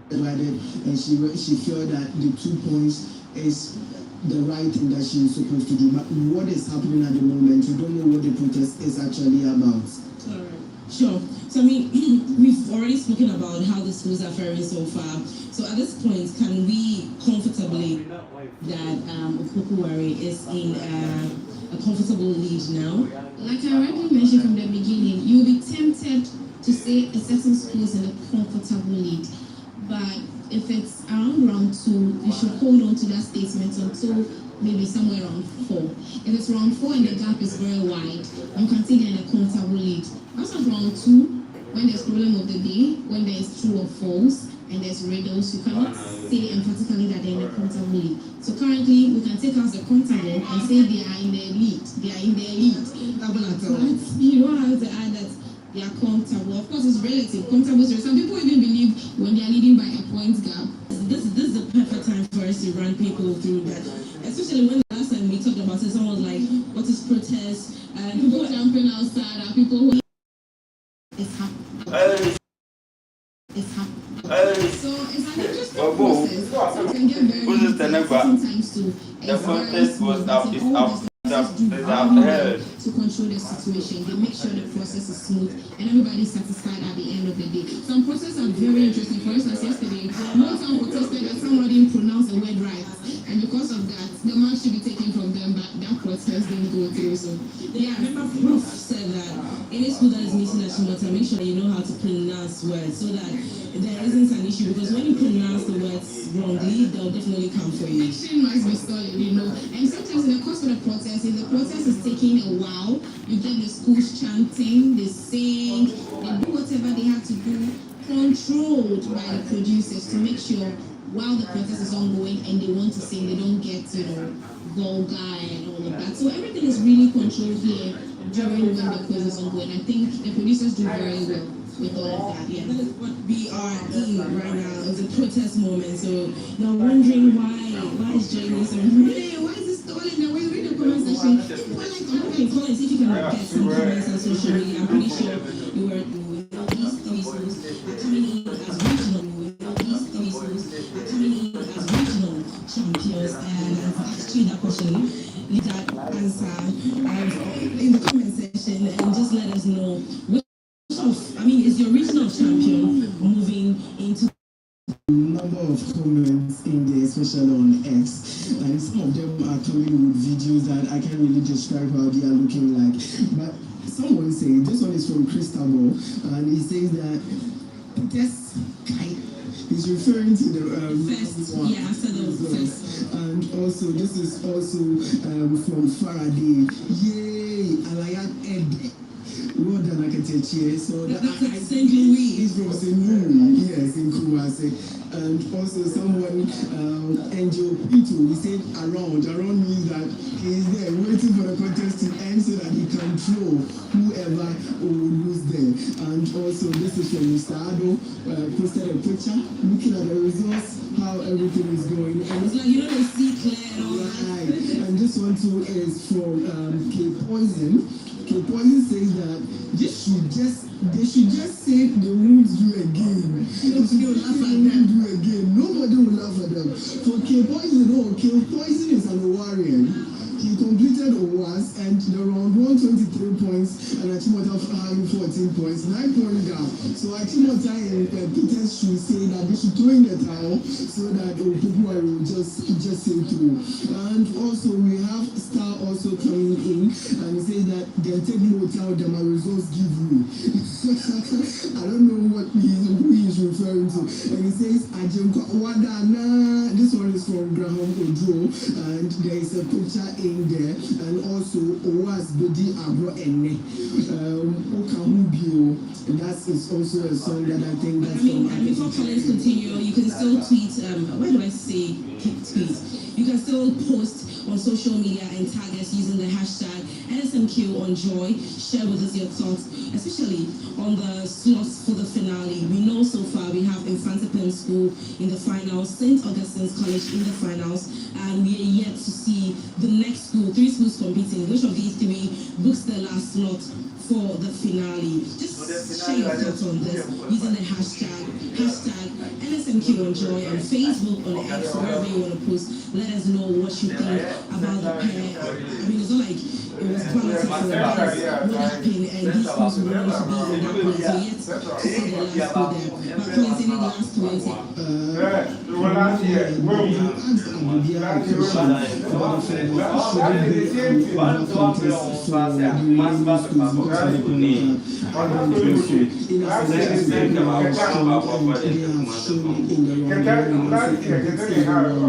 provided, and she felt that the 2 points is the right thing that she is supposed to do. But what is happening at the moment, we don't know what the protest is actually about. Sure. So I mean, we've already spoken about how the schools are faring so far. So at this point, can we comfortably that Opoku Ware is in a comfortable lead now? Like I already mentioned from the beginning, you'll be tempted to say a certain school is in a comfortable lead, but if it's around round 2, you should hold on to that statement until maybe somewhere around 4. If it's round 4 and the gap is very wide, you can see they're in a comfortable lead. As of round 2, when there's problem of the day, when there's true or false, and there's riddles, you cannot say emphatically that they're in a comfortable lead. So currently, we can take out the comfortable and say they are in their lead. They are in their lead. But you don't have to add that they are comfortable. Of course, it's relative. Comfortable is relative. Some people even believe when they are leading by a point gap. This is the perfect time for us to run people through that. Especially when the last time we talked about it, someone was like, what is protest? People jumping outside, and people who... It's happening. It's happening. So it's an interesting process. It can get very sometimes to to control the situation. They make sure the process is smooth and everybody's satisfied at the end of the day. Some processes are very interesting. For instance, yesterday, one time protested that somebody didn't pronounce the word right, and because of that, the mark should be taken from them, but that protest didn't go through. So yeah, I remember Prof said that any school that is meeting Achimota, make sure you know how to pronounce words so that there isn't an issue, because when you pronounce the words wrongly, they'll definitely come for you. Action must be solid, you know. And sometimes in the course of the protest, if the protest is taking a while, you get the schools chanting, they sing, they do whatever they have to do, controlled by the producers to make sure while the protest is ongoing and they want to sing, they don't get, vulgar and all of that. So everything is really controlled here during when the quiz is ongoing. I think the producers do very well with all of that. Yeah. That is what we are in right now. It's a protest moment. So you're wondering why is joining so hey, why is this stalling? Now read the comment section. Colin, see if you can get some comments on social media. I'm pretty sure you were these 3 schools are coming in as regional. These 3 schools are coming in as regional champions, and I've asked you that question. Leave that answer in the comment section and just let us know which is your regional champion moving into number of comments in there, especially on X, and some of them are coming with videos that I can't really describe how they are looking like. But someone saying this one is from Cristobal, and he says that this guy is referring to the first one. Yeah, after the first. And also this is also from Faraday. Yay! Alayat Ed. Well done, Akateche. So that's St. Louis. He's from St. Louis, yes, in Kumasi. And also someone, Angel Pito, he said around means that he is there waiting for the contest to end so that he can throw whoever will lose there. And also this is from Mr. Ado, posted a picture looking at the results, how everything is going. And it's like you don't see clear and all that. Right. And this one too is from K Poison. K Poison says that they should just say they won't do again. Nobody will laugh at them. Nobody will laugh at them. For K Poison, K Poison is an Ware. He completed OWAS and the round 123 points and Achimota having 14 points, 9 point gap. So Achimota and Peters should say that they should throw in the towel so that Opoku will just say through. And also we have Star also coming in and he says that they'll take no tell them our results give you. I don't know who he is referring to. And he says Ajemka Wadana. This one is from Graham Odro and there is a picture in there, and also Owas Bedi Abro Ene Okahubio, and that is also a song that I think that's and before comments continue, you can still tweet, where do I say tweet? You can still post on social media and tag us using the hashtag NSMQ Share with us your thoughts, especially on the slots for the finale. We know so far we have Infante Pen School in the finals, St. Augustine's College in the finals, and we are yet to see the next school, 3 schools competing. Which of these 3 books the last slot for the finale? Just share your thoughts on this using the hashtag NSMQ on Facebook, on X, wherever you want to post. Let us know what you think about the pair. It's not like it was quality for what happened and these schools will want to be in that place. So yet to see the last school there. But Collins, any last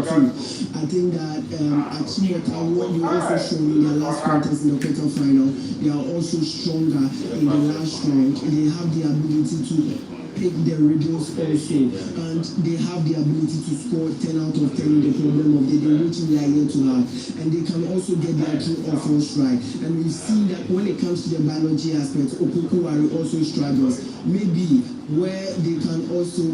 comments? I think that Achimota, what you also shown in the last contest in the quarterfinal, they are also stronger in the last round. They have the ability to pick their riddles also, and they have the ability to score 10 out of 10 in the problem of the day, which we are here to have. And they can also get their true offense right. And we've seen that when it comes to the biology aspect, Opoku Ware also struggles. Maybe where they can also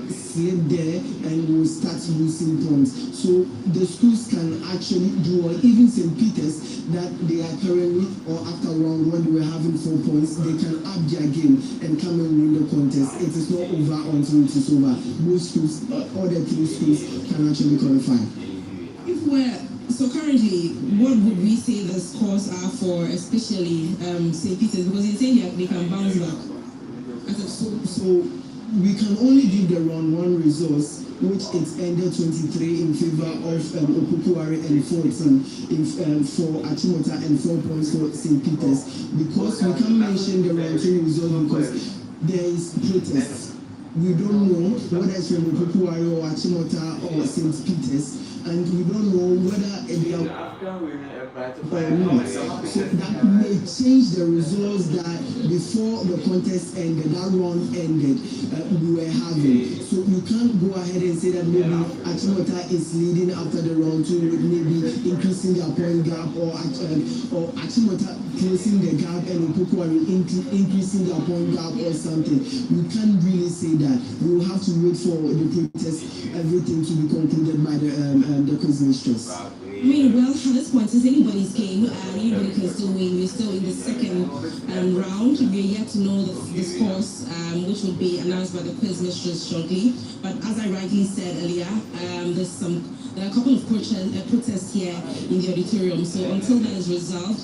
slip there and will start losing points. So the schools can actually do, or even St. Peter's, that they are currently, or after round 1 they were having 4 points, they can up their game and come and win the contest. It is not over until it is over. Most schools, all the 3 schools can actually qualify. So currently, what would we say the scores are for, especially St. Peter's? Because you're saying they can bounce back. So we can only give the round 1 results, which it's ended 23 in favor of Opoku Ware and 14 for Achimota and 4 points for St. Peter's, because we can't mention the round 2 results because there is protests. We don't know whether it's from Opoku Ware or Achimota or St. Peter's, and we don't know whether they are or not. So that may change the results that before the contest ended, that round ended, we were having. So you can't go ahead and say that maybe Achimota is leading after the round 2 with maybe increasing their point gap, or Achimota closing the gap and Opoku Ware increasing their point gap or something. You can't really say that. We will have to wait for the protest, everything to be concluded by the quiz mistress. Well, at this point, it's anybody's game, and anybody can still win. We're still in the second round. We're yet to know the scores, which will be announced by the quiz mistress shortly. But as I rightly said earlier, there's some there are a couple of protests here in the auditorium. So until that is resolved,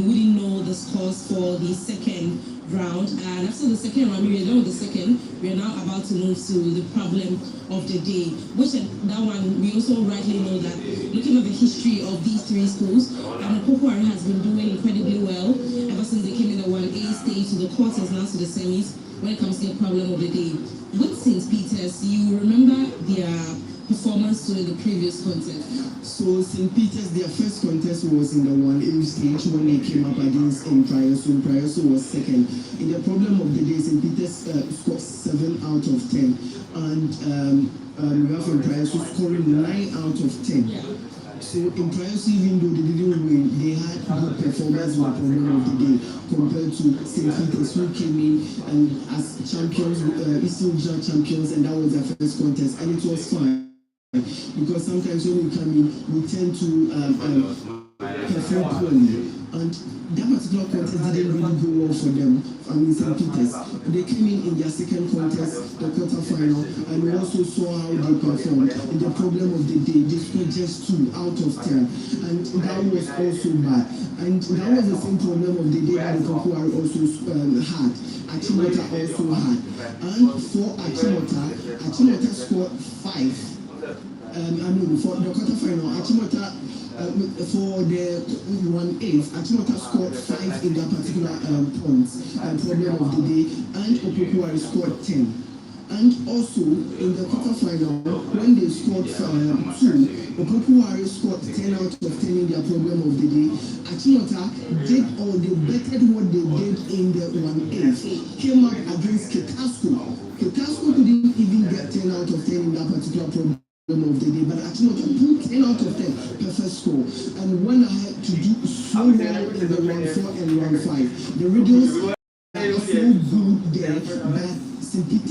we didn't know the scores for the second round. And after the second round, we are done with the second. We are now about to move to the problem of the day, which that one we also rightly know that looking at the history of these three schools, Opoku has been doing incredibly well ever since they came in the 1A stage to the quarters, now to the semis. When it comes to the problem of the day, with St. Peter's, you remember their performance during the previous contest? So St. Peter's, their first contest was in the 1A stage when they came up against Imprioso. Imprioso was second. In the problem of the day, St. Peter's scored 7 out of 10, and we have Imprioso scoring 9 out of 10. So Imprioso, even though they didn't win, they had good performance in the problem of the day compared to St. Peter's, who came in and as champions, Eastern Regional champions, and that was their first contest, and it was fine. Because sometimes when we come in, we tend to perform poorly, and that particular contest didn't really go well for them. St. Peter's, they came in their second contest, the quarterfinal, and we also saw how they performed. In the problem of the day, they scored just 2 out of 10, and that was also bad. And that was the same problem of the day that the Opoku also had. Achimota also had, and for Achimota scored 5. For the quarterfinal, Achimota, for the 1A, Achimota scored 5 in that particular problem of the day, and Opoku scored 10. And also, in the quarterfinal, when they scored 2, Opoku scored 10 out of 10 in their problem of the day. Achimota did, or they bettered what they did in the 1A, came up against Ketasco. Ketasco couldn't even get 10 out of 10 in that particular problem of the day, but Achimota put 10 out of 10 perfect score, and went ahead to do so well in the 1-4 and 1-5. The Riddles are so good there, but St. Peter